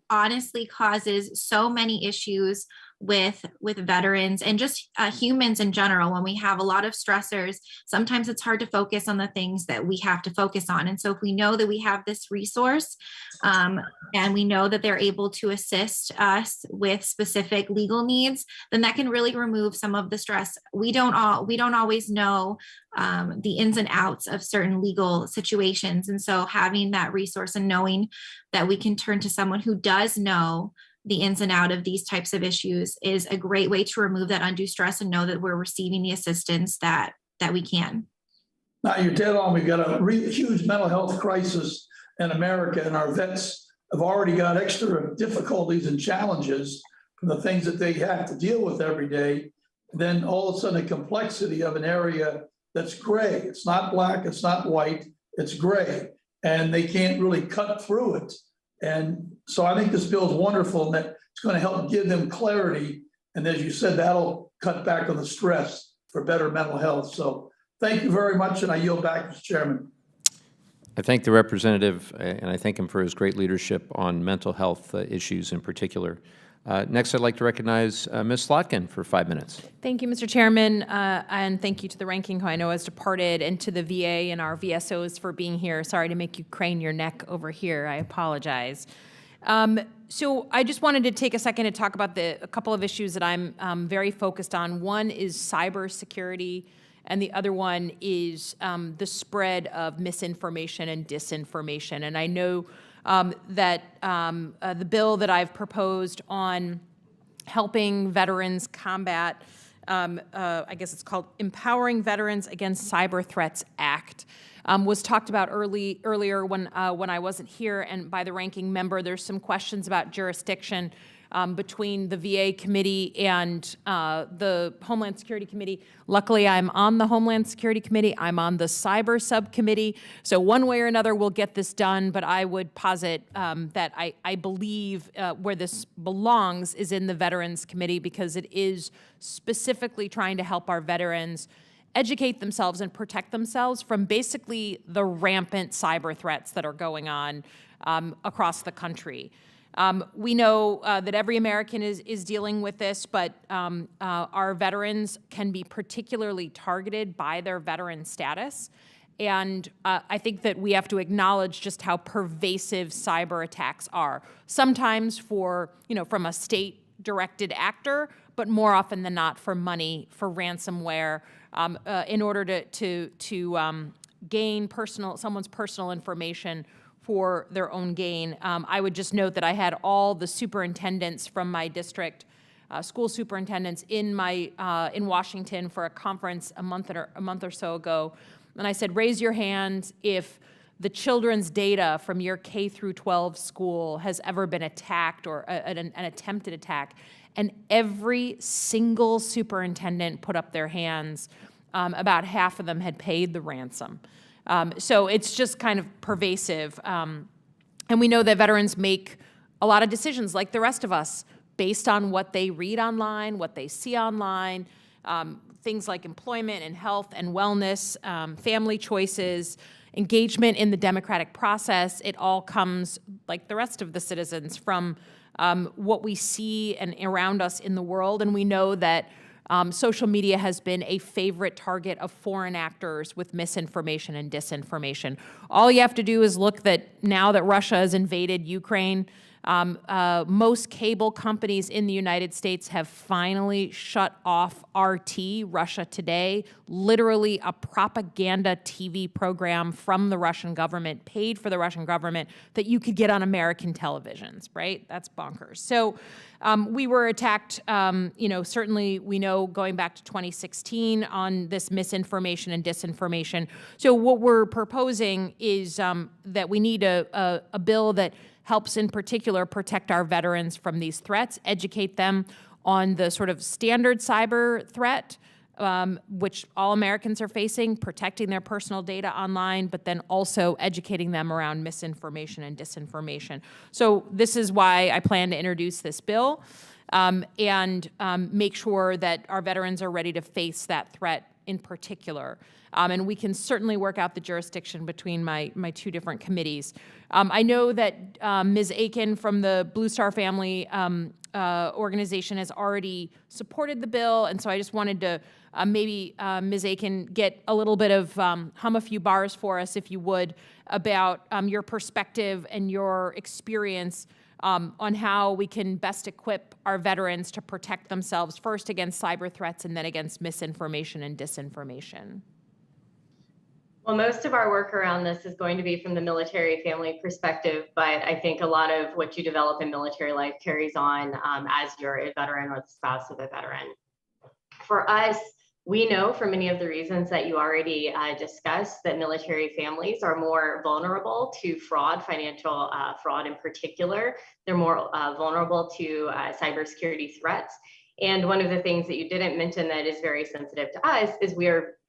honestly causes so many issues with veterans and just humans in general. When we have a lot of stressors, sometimes it's hard to focus on the things that we have to focus on. And so if we know that we have this resource and we know that they're able to assist us with specific legal needs, then that can really remove some of the stress. We don't always know the ins and outs of certain legal situations. And so having that resource and knowing that we can turn to someone who does know the ins and out of these types of issues is a great way to remove that undue stress and know that we're receiving the assistance that we can. Now, you're dead on. We've got a huge mental health crisis in America, and our vets have already got extra difficulties and challenges from the things that they have to deal with every day. Then all of a sudden, a complexity of an area that's gray. It's not black, it's not white, it's gray, and they can't really cut through it. And so I think this bill is wonderful, and that it's going to help give them clarity. And as you said, that'll cut back on the stress for better mental health. So thank you very much, and I yield back, Mr. Chairman. I thank the representative, and I thank him for his great leadership on mental health issues in particular. Next, I'd like to recognize Ms. Slotkin for 5 minutes. Thank you, Mr. Chairman, and thank you to the ranking, who I know has departed, and to the VA and our VSOs for being here. Sorry to make you crane your neck over here. I apologize. So I just wanted to take a second to talk about a couple of issues that I'm very focused on. One is cybersecurity, and the other one is the spread of misinformation and disinformation. And I know that the bill that I've proposed on helping veterans combat, I guess it's called Empowering Veterans Against Cyber Threats Act, was talked about earlier when I wasn't here, and by the ranking member. There's some questions about jurisdiction between the VA committee and the Homeland Security Committee. Luckily, I'm on the Homeland Security Committee. I'm on the Cyber Subcommittee. So one way or another, we'll get this done. But I would posit that I believe where this belongs is in the Veterans Committee, because it is specifically trying to help our veterans educate themselves and protect themselves from basically the rampant cyber threats that are going on across the country. We know that every American is dealing with this, but our veterans can be particularly targeted by their veteran status. And I think that we have to acknowledge just how pervasive cyber attacks are. Sometimes from a state-directed actor, but more often than not for money, for ransomware, in order to gain someone's personal information for their own gain. I would just note that I had all the superintendents from my district, school superintendents, in Washington for a conference a month or so ago, and I said, raise your hand if the children's data from your K through 12 school has ever been attacked or an attempted attack. and every single superintendent put up their hands. About half of them had paid the ransom. So it's just kind of pervasive. And we know that veterans make a lot of decisions, like the rest of us, based on what they read online, what they see online, things like employment and health and wellness, family choices, engagement in the democratic process. It all comes, like the rest of the citizens, from what we see and around us in the world. And we know that social media has been a favorite target of foreign actors with misinformation and disinformation. All you have to do is look that now that Russia has invaded Ukraine, most cable companies in the United States have finally shut off RT, Russia Today, literally a propaganda TV program from the Russian government, paid for the Russian government, that you could get on American televisions, right? That's bonkers. So we were attacked, certainly we know going back to 2016 on this misinformation and disinformation. So what we're proposing is that we need a bill that helps in particular protect our veterans from these threats, educate them on the sort of standard cyber threat, which all Americans are facing, protecting their personal data online, but then also educating them around misinformation and disinformation. So this is why I plan to introduce this bill and make sure that our veterans are ready to face that threat in particular. And we can certainly work out the jurisdiction between my two different committees. I know that Ms. Aiken from the Blue Star Family organization has already supported the bill, and so I just wanted to maybe, Ms. Aiken, get a little bit of hum a few bars for us, if you would, about your perspective and your experience on how we can best equip our veterans to protect themselves, first against cyber threats and then against misinformation and disinformation. Well, most of our work around this is going to be from the military family perspective, but I think a lot of what you develop in military life carries on as you're a veteran or the spouse of a veteran. For us, we know from many of the reasons that you already discussed that military families are more vulnerable to fraud, financial fraud in particular. They're more vulnerable to cybersecurity threats. And one of the things that you didn't mention that is very sensitive to us is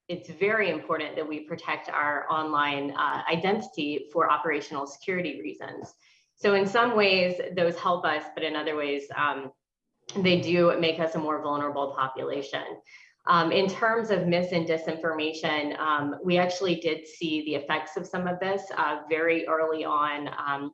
it's very important that we protect our online identity for operational security reasons. So in some ways, those help us, but in other ways, they do make us a more vulnerable population. In terms of mis and disinformation, we actually did see the effects of some of this very early on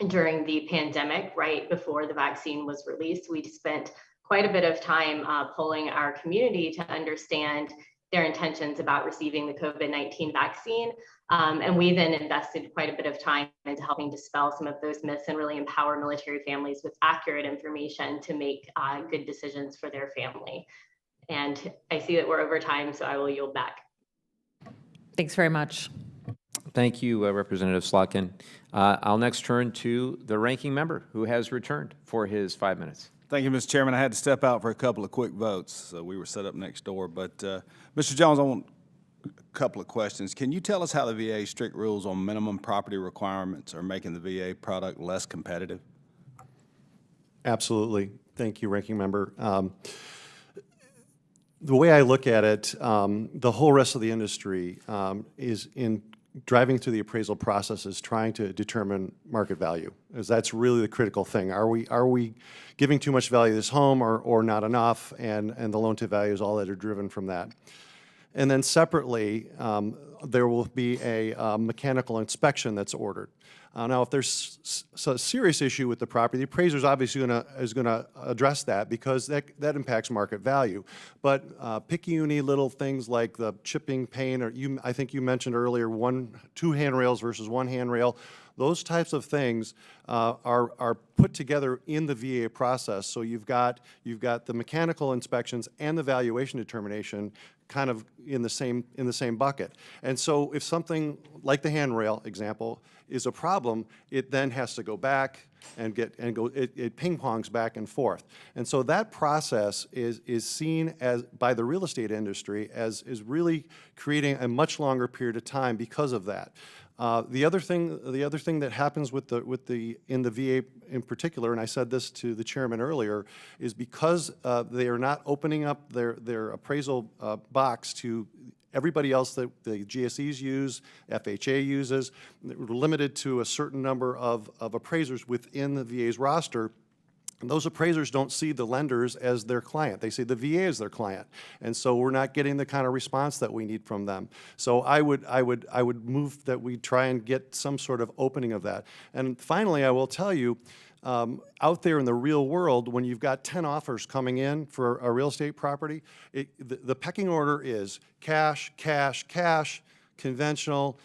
during the pandemic, right before the vaccine was released. We spent quite a bit of time polling our community to understand their intentions about receiving the COVID-19 vaccine. And we then invested quite a bit of time into helping dispel some of those myths and really empower military families with accurate information to make good decisions for their family. And I see that we're over time, so I will yield back. Thanks very much. Thank you, Representative Slotkin. I'll next turn to the ranking member who has returned for his 5 minutes. Thank you, Mr. Chairman. I had to step out for a couple of quick votes, so we were set up next door. But Mr. Jones, I want a couple of questions. Can you tell us how the VA's strict rules on minimum property requirements are making the VA product less competitive? Absolutely. Thank you, Ranking Member. The way I look at it, the whole rest of the industry is in driving through the appraisal process is trying to determine market value, as that's really the critical thing. Are we giving too much value to this home or not enough? And the loan to value is all that are driven from that. And then separately, there will be a mechanical inspection that's ordered. Now, if there's a serious issue with the property, the appraiser is obviously going to address that because that impacts market value. But picky little things like the chipping pane, or I think you mentioned earlier, two handrails versus one handrail, those types of things are put together in the VA process. So you've got the mechanical inspections and the valuation determination kind of in the same bucket. And so if something like the handrail example is a problem, it then has to go back and it ping pongs back and forth. And so that process is seen as by the real estate industry as really creating a much longer period of time because of that. The other thing that happens in the VA in particular, and I said this to the chairman earlier, is because they are not opening up their appraisal box to everybody else that the GSEs use, FHA uses. We're limited to a certain number of appraisers within the VA's roster. And those appraisers don't see the lenders as their client. They see the VA as their client. And so we're not getting the kind of response that we need from them. So I would move that we try and get some sort of opening of that. And finally, I will tell you, out there in the real world, when you've got 10 offers coming in for a real estate property, the pecking order is cash, cash, cash, conventional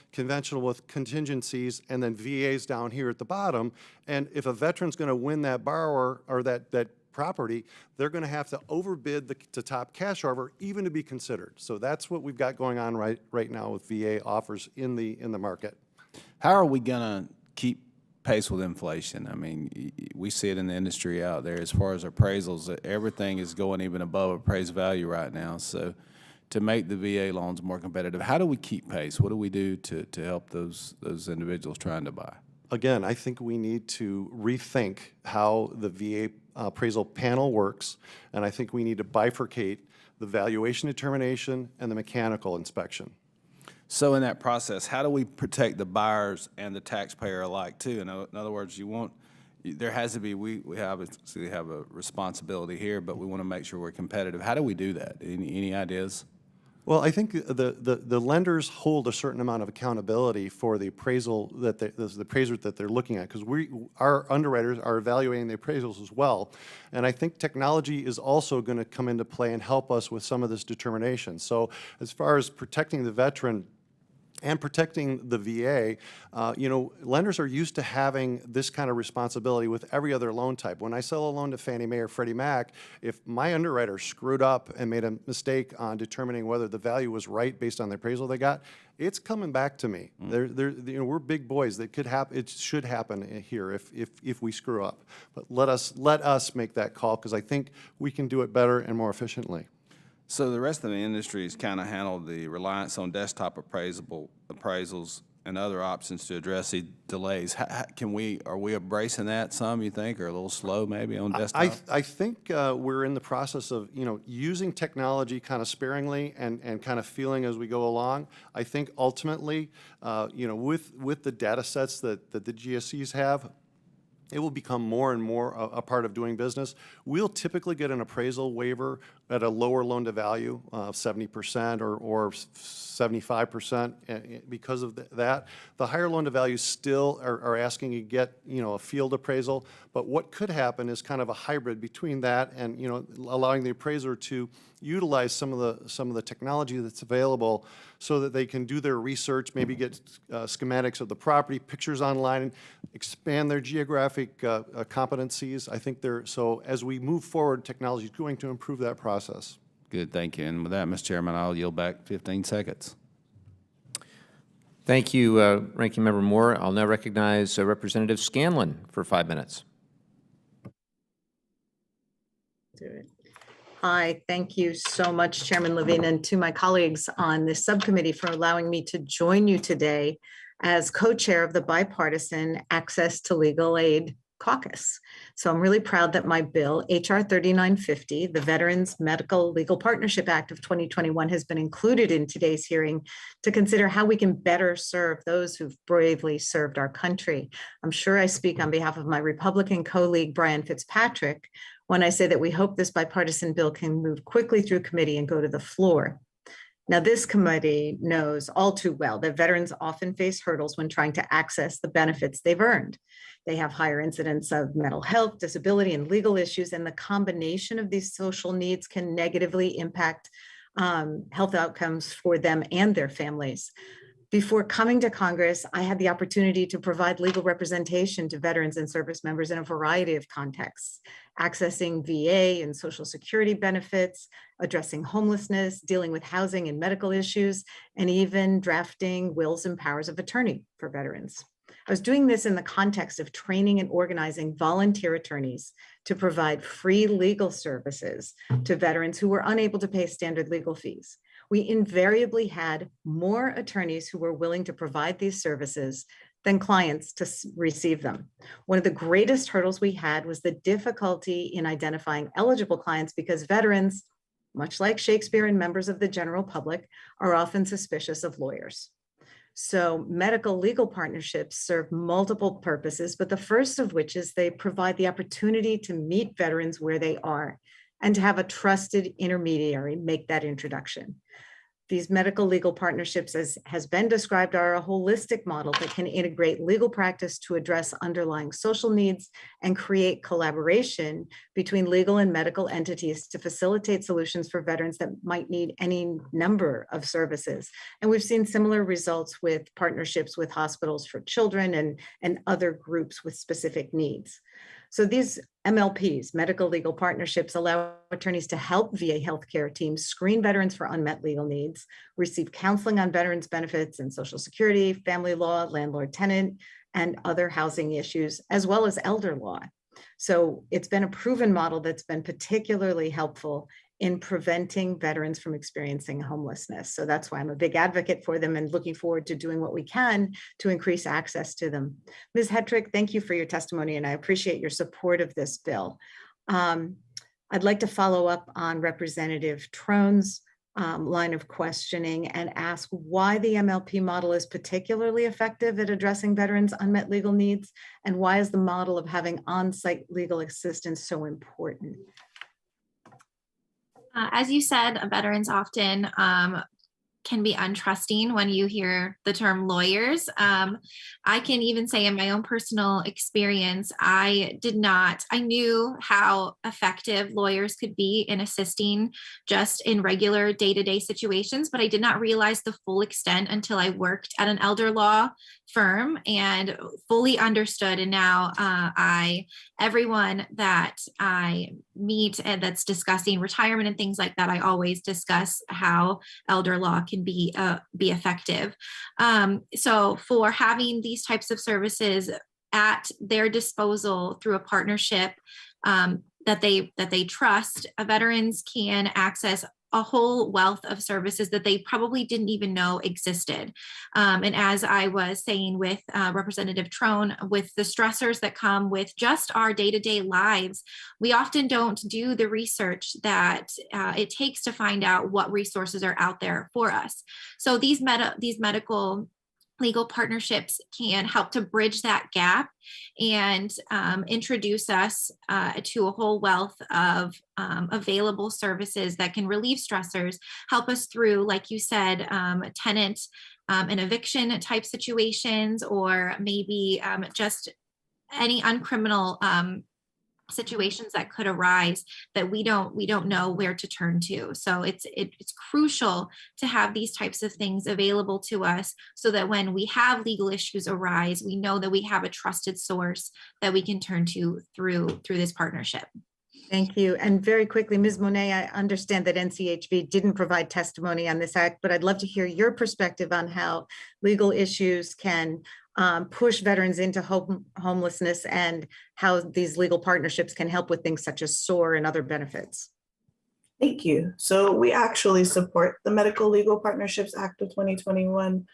with contingencies, and then VAs down here at the bottom. And if a veteran's going to win that borrower or that property, they're going to have to overbid the top cash offer even to be considered. So that's what we've got going on right now with VA offers in the market. How are we going to keep pace with inflation? I mean, we see it in the industry out there as far as appraisals. Everything is going even above appraised value right now. So to make the VA loans more competitive, how do we keep pace? What do we do to help those individuals trying to buy? Again, I think we need to rethink how the VA appraisal panel works, and I think we need to bifurcate the valuation determination and the mechanical inspection. So in that process, how do we protect the buyers and the taxpayer alike too? In other words, there has to be, we obviously have a responsibility here, but we want to make sure we're competitive. How do we do that? Any ideas? Well, I think the lenders hold a certain amount of accountability for the appraisal the appraiser that they're looking at, because our underwriters are evaluating the appraisals as well. And I think technology is also going to come into play and help us with some of this determination. So as far as protecting the veteran and protecting the VA, lenders are used to having this kind of responsibility with every other loan type. When I sell a loan to Fannie Mae or Freddie Mac, if my underwriter screwed up and made a mistake on determining whether the value was right based on the appraisal they got, it's coming back to me. We're big boys. That could happen. It should happen here if we screw up. But let us make that call, because I think we can do it better and more efficiently. So the rest of the industry has kind of handled the reliance on desktop appraisals and other options to address the delays. Are we embracing that some, you think, or a little slow maybe on desktop? I think we're in the process of, using technology kind of sparingly and kind of feeling as we go along. I think ultimately, with the data sets that the GSEs have, it will become more and more a part of doing business. We'll typically get an appraisal waiver at a lower loan to value, 70% or 75% because of that. The higher loan to values still are asking you to get, a field appraisal, but what could happen is kind of a hybrid between that and, allowing the appraiser to utilize some of the technology that's available so that they can do their research, maybe get schematics of the property, pictures online, expand their geographic competencies. I think so as we move forward, technology is going to improve that process. Good, thank you. And with that, Mr. Chairman, I'll yield back 15 seconds. Thank you, Ranking Member Moore. I'll now recognize Representative Scanlon for 5 minutes. Hi, thank you so much, Chairman Levine, and to my colleagues on this subcommittee for allowing me to join you today as co-chair of the bipartisan Access to Legal Aid Caucus. So I'm really proud that my bill, HR 3950, the Veterans Medical Legal Partnership Act of 2021, has been included in today's hearing to consider how we can better serve those who've bravely served our country. I'm sure I speak on behalf of my Republican colleague, Brian Fitzpatrick, when I say that we hope this bipartisan bill can move quickly through committee and go to the floor. Now, this committee knows all too well that veterans often face hurdles when trying to access the benefits they've earned. They have higher incidence of mental health, disability, and legal issues, and the combination of these social needs can negatively impact health outcomes for them and their families. Before coming to Congress, I had the opportunity to provide legal representation to veterans and service members in a variety of contexts, accessing VA and Social Security benefits, addressing homelessness, dealing with housing and medical issues, and even drafting wills and powers of attorney for veterans. I was doing this in the context of training and organizing volunteer attorneys to provide free legal services to veterans who were unable to pay standard legal fees. we invariably had more attorneys who were willing to provide these services than clients to receive them. One of the greatest hurdles we had was the difficulty in identifying eligible clients because veterans, much like Shakespeare and members of the general public, are often suspicious of lawyers. So medical legal partnerships serve multiple purposes, but the first of which is they provide the opportunity to meet veterans where they are and to have a trusted intermediary make that introduction. These medical legal partnerships, as has been described, are a holistic model that can integrate legal practice to address underlying social needs and create collaboration between legal and medical entities to facilitate solutions for veterans that might need any number of services. And we've seen similar results with partnerships with hospitals for children and other groups with specific needs. So these MLPs, medical legal partnerships, allow attorneys to help VA healthcare teams screen veterans for unmet legal needs, receive counseling on veterans benefits and Social Security, family law, landlord-tenant, and other housing issues, as well as elder law. So it's been a proven model that's been particularly helpful in preventing veterans from experiencing homelessness. So that's why I'm a big advocate for them and looking forward to doing what we can to increase access to them. Ms. Hetrick, thank you for your testimony, and I appreciate your support of this bill. I'd like to follow up on Representative Trone's line of questioning and ask why the MLP model is particularly effective at addressing veterans' unmet legal needs, and why is the model of having on-site legal assistance so important? As you said, veterans often can be untrusting when you hear the term lawyers. I can even say in my own personal experience, I knew how effective lawyers could be in assisting just in regular day-to-day situations, but I did not realize the full extent until I worked at an elder law firm and fully understood. And now everyone that I meet and that's discussing retirement and things like that, I always discuss how elder law can be effective. So for having these types of services at their disposal through a partnership that they trust, veterans can access a whole wealth of services that they probably didn't even know existed. And as I was saying with Representative Trone, with the stressors that come with just our day-to-day lives, we often don't do the research that it takes to find out what resources are out there for us. So these medical legal partnerships can help to bridge that gap and introduce us to a whole wealth of available services that can relieve stressors, help us through, like you said, tenant and eviction type situations, or maybe just any uncriminal situations that could arise that we don't know where to turn to. So it's crucial to have these types of things available to us so that when we have legal issues arise, we know that we have a trusted source that we can turn to through this partnership. Thank you. And very quickly, Ms. Monet, I understand that NCHV didn't provide testimony on this act, but I'd love to hear your perspective on how legal issues can push veterans into homelessness and how these legal partnerships can help with things such as SOAR and other benefits. Thank you. So we actually support the Medical Legal Partnerships Act of 2021.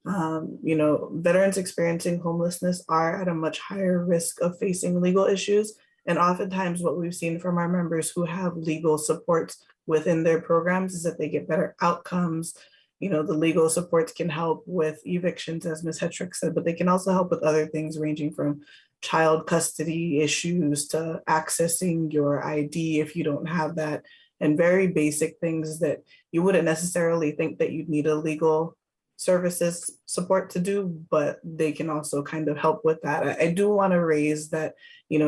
Veterans experiencing homelessness are at a much higher risk of facing legal issues. And oftentimes what we've seen from our members who have legal supports within their programs is that they get better outcomes. The legal supports can help with evictions, as Ms. Hetrick said, but they can also help with other things ranging from child custody issues to accessing your ID if you don't have that, and very basic things that you wouldn't necessarily think that you'd need a legal services support to do, but they can also kind of help with that. I do want to raise that,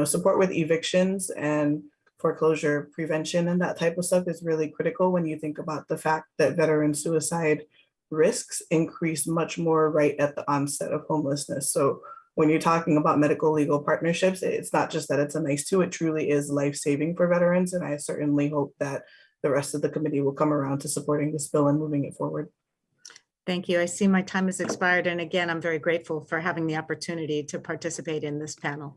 support with evictions and foreclosure prevention and that type of stuff is really critical when you think about the fact that veteran suicide risks increase much more right at the onset of homelessness. So when you're talking about medical legal partnerships, it's not just that it's a nice tool, it truly is life-saving for veterans. And I certainly hope that the rest of the committee will come around to supporting this bill and moving it forward. Thank you. I see my time has expired. And again, I'm very grateful for having the opportunity to participate in this panel.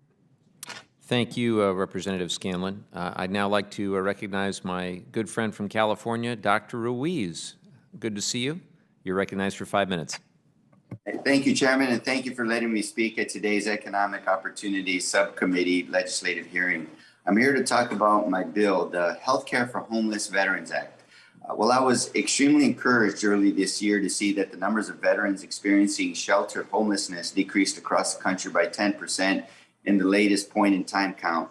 Thank you, Representative Scanlon. I'd now like to recognize my good friend from California, Dr. Ruiz. good to see you. You're recognized for 5 minutes. Thank you, Chairman, and thank you for letting me speak at today's Economic Opportunities Subcommittee legislative hearing. I'm here to talk about my bill, the Healthcare for Homeless Veterans Act. Well, I was extremely encouraged early this year to see that the numbers of veterans experiencing shelter homelessness decreased across the country by 10% in the latest point in time count.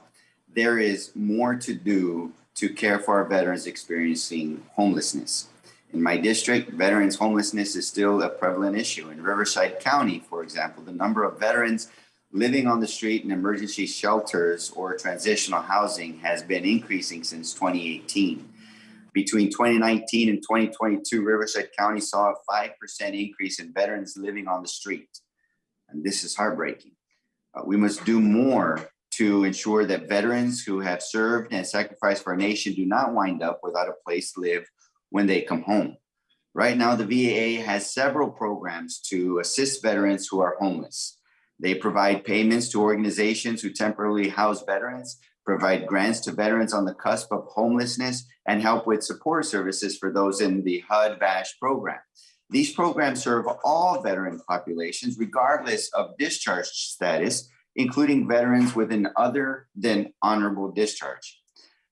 There is more to do to care for our veterans experiencing homelessness. In my district, veterans homelessness is still a prevalent issue. In Riverside County, for example, the number of veterans living on the street in emergency shelters or transitional housing has been increasing since 2018. Between 2019 and 2022, Riverside County saw a 5% increase in veterans living on the street. And this is heartbreaking. We must do more to ensure that veterans who have served and sacrificed for our nation do not wind up without a place to live when they come home. Right now, the VA has several programs to assist veterans who are homeless. They provide payments to organizations who temporarily house veterans, provide grants to veterans on the cusp of homelessness, and help with support services for those in the HUD-VASH program. These programs serve all veteran populations, regardless of discharge status, including veterans with an other than honorable discharge.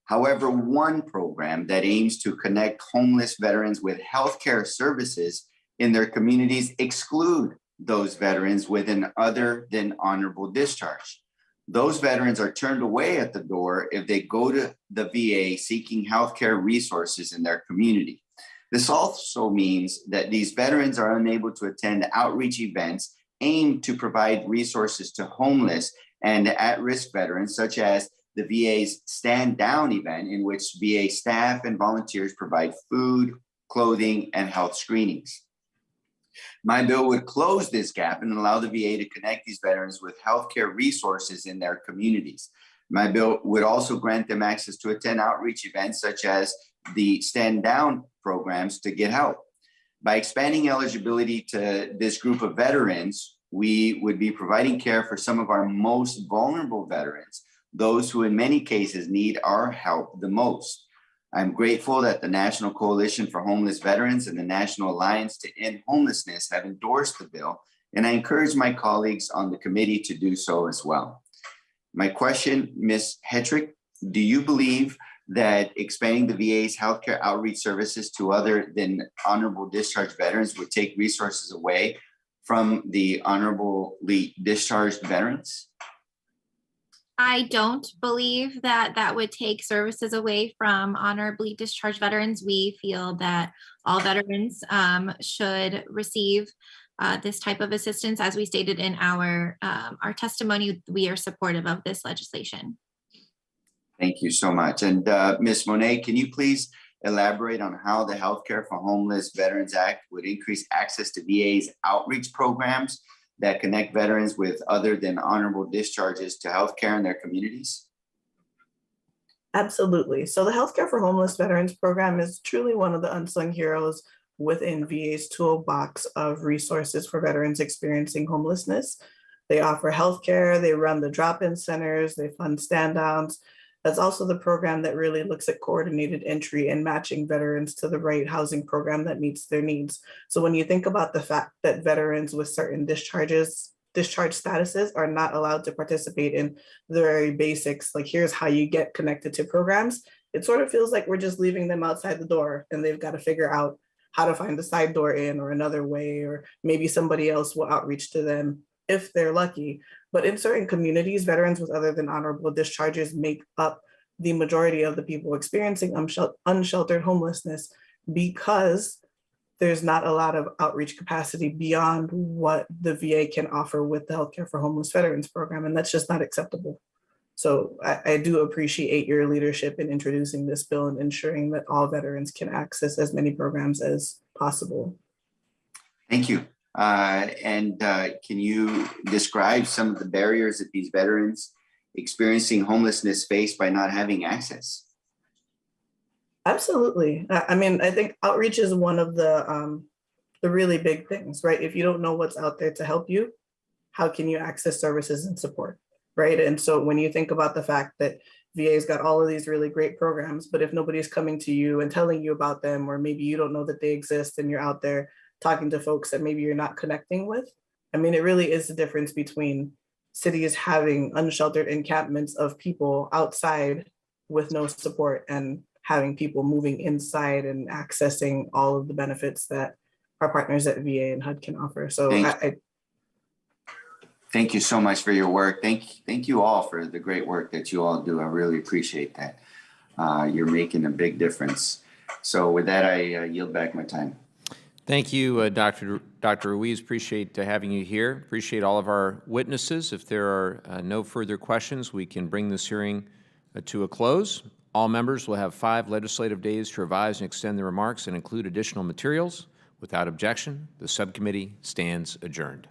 However, one program that aims to connect homeless veterans with healthcare services in their communities exclude those veterans with an other than honorable discharge. Those veterans are turned away at the door if they go to the VA seeking healthcare resources in their community. This also means that these veterans are unable to attend outreach events aimed to provide resources to homeless and at-risk veterans, such as the VA's Stand Down event, in which VA staff and volunteers provide food, clothing, and health screenings. My bill would close this gap and allow the VA to connect these veterans with healthcare resources in their communities. My bill would also grant them access to attend outreach events such as the Stand Down programs to get help. By expanding eligibility to this group of veterans, we would be providing care for some of our most vulnerable veterans, those who in many cases need our help the most. I'm grateful that the National Coalition for Homeless Veterans and the National Alliance to End Homelessness have endorsed the bill, and I encourage my colleagues on the committee to do so as well. My question, Ms. Hetrick, do you believe that expanding the VA's healthcare outreach services to other than honorable discharge veterans would take resources away from the honorably discharged veterans? I don't believe that that would take services away from honorably discharged veterans. We feel that all veterans should receive this type of assistance. As we stated in our testimony, we are supportive of this legislation. Thank you so much. And Ms. Monet, can you please elaborate on how the Healthcare for Homeless Veterans Act would increase access to VA's outreach programs that connect veterans with other than honorable discharges to healthcare in their communities? Absolutely. So the Healthcare for Homeless Veterans program is truly one of the unsung heroes within VA's toolbox of resources for veterans experiencing homelessness. They offer healthcare, they run the drop-in centers, they fund stand-downs. That's also the program that really looks at coordinated entry and matching veterans to the right housing program that meets their needs. So when you think about the fact that veterans with certain discharge statuses are not allowed to participate in the very basics, like here's how you get connected to programs, it sort of feels like we're just leaving them outside the door and they've got to figure out how to find the side door in or another way, or maybe somebody else will outreach to them if they're lucky. But in certain communities, veterans with other than honorable discharges make up the majority of the people experiencing unsheltered homelessness because there's not a lot of outreach capacity beyond what the VA can offer with the Healthcare for Homeless Veterans program, and that's just not acceptable. So I do appreciate your leadership in introducing this bill and ensuring that all veterans can access as many programs as possible. Thank you. Can you describe some of the barriers that these veterans experiencing homelessness face by not having access? Absolutely. I mean, I think outreach is one of the really big things, right? If you don't know what's out there to help you, how can you access services and support, right? And so when you think about the fact that VA's got all of these really great programs, but if nobody's coming to you and telling you about them, or maybe you don't know that they exist and you're out there talking to folks that maybe you're not connecting with, I mean, it really is the difference between cities having unsheltered encampments of people outside with no support and having people moving inside and accessing all of the benefits that our partners at VA and HUD can offer. So Thank you so much for your work. Thank you all for the great work that you all do. I really appreciate that. You're making a big difference. So with that, I yield back my time. Thank you, Dr. Ruiz. Appreciate having you here. Appreciate all of our witnesses. If there are no further questions, we can bring this hearing to a close. All members will have 5 legislative days to revise and extend their remarks and include additional materials. Without objection, the subcommittee stands adjourned.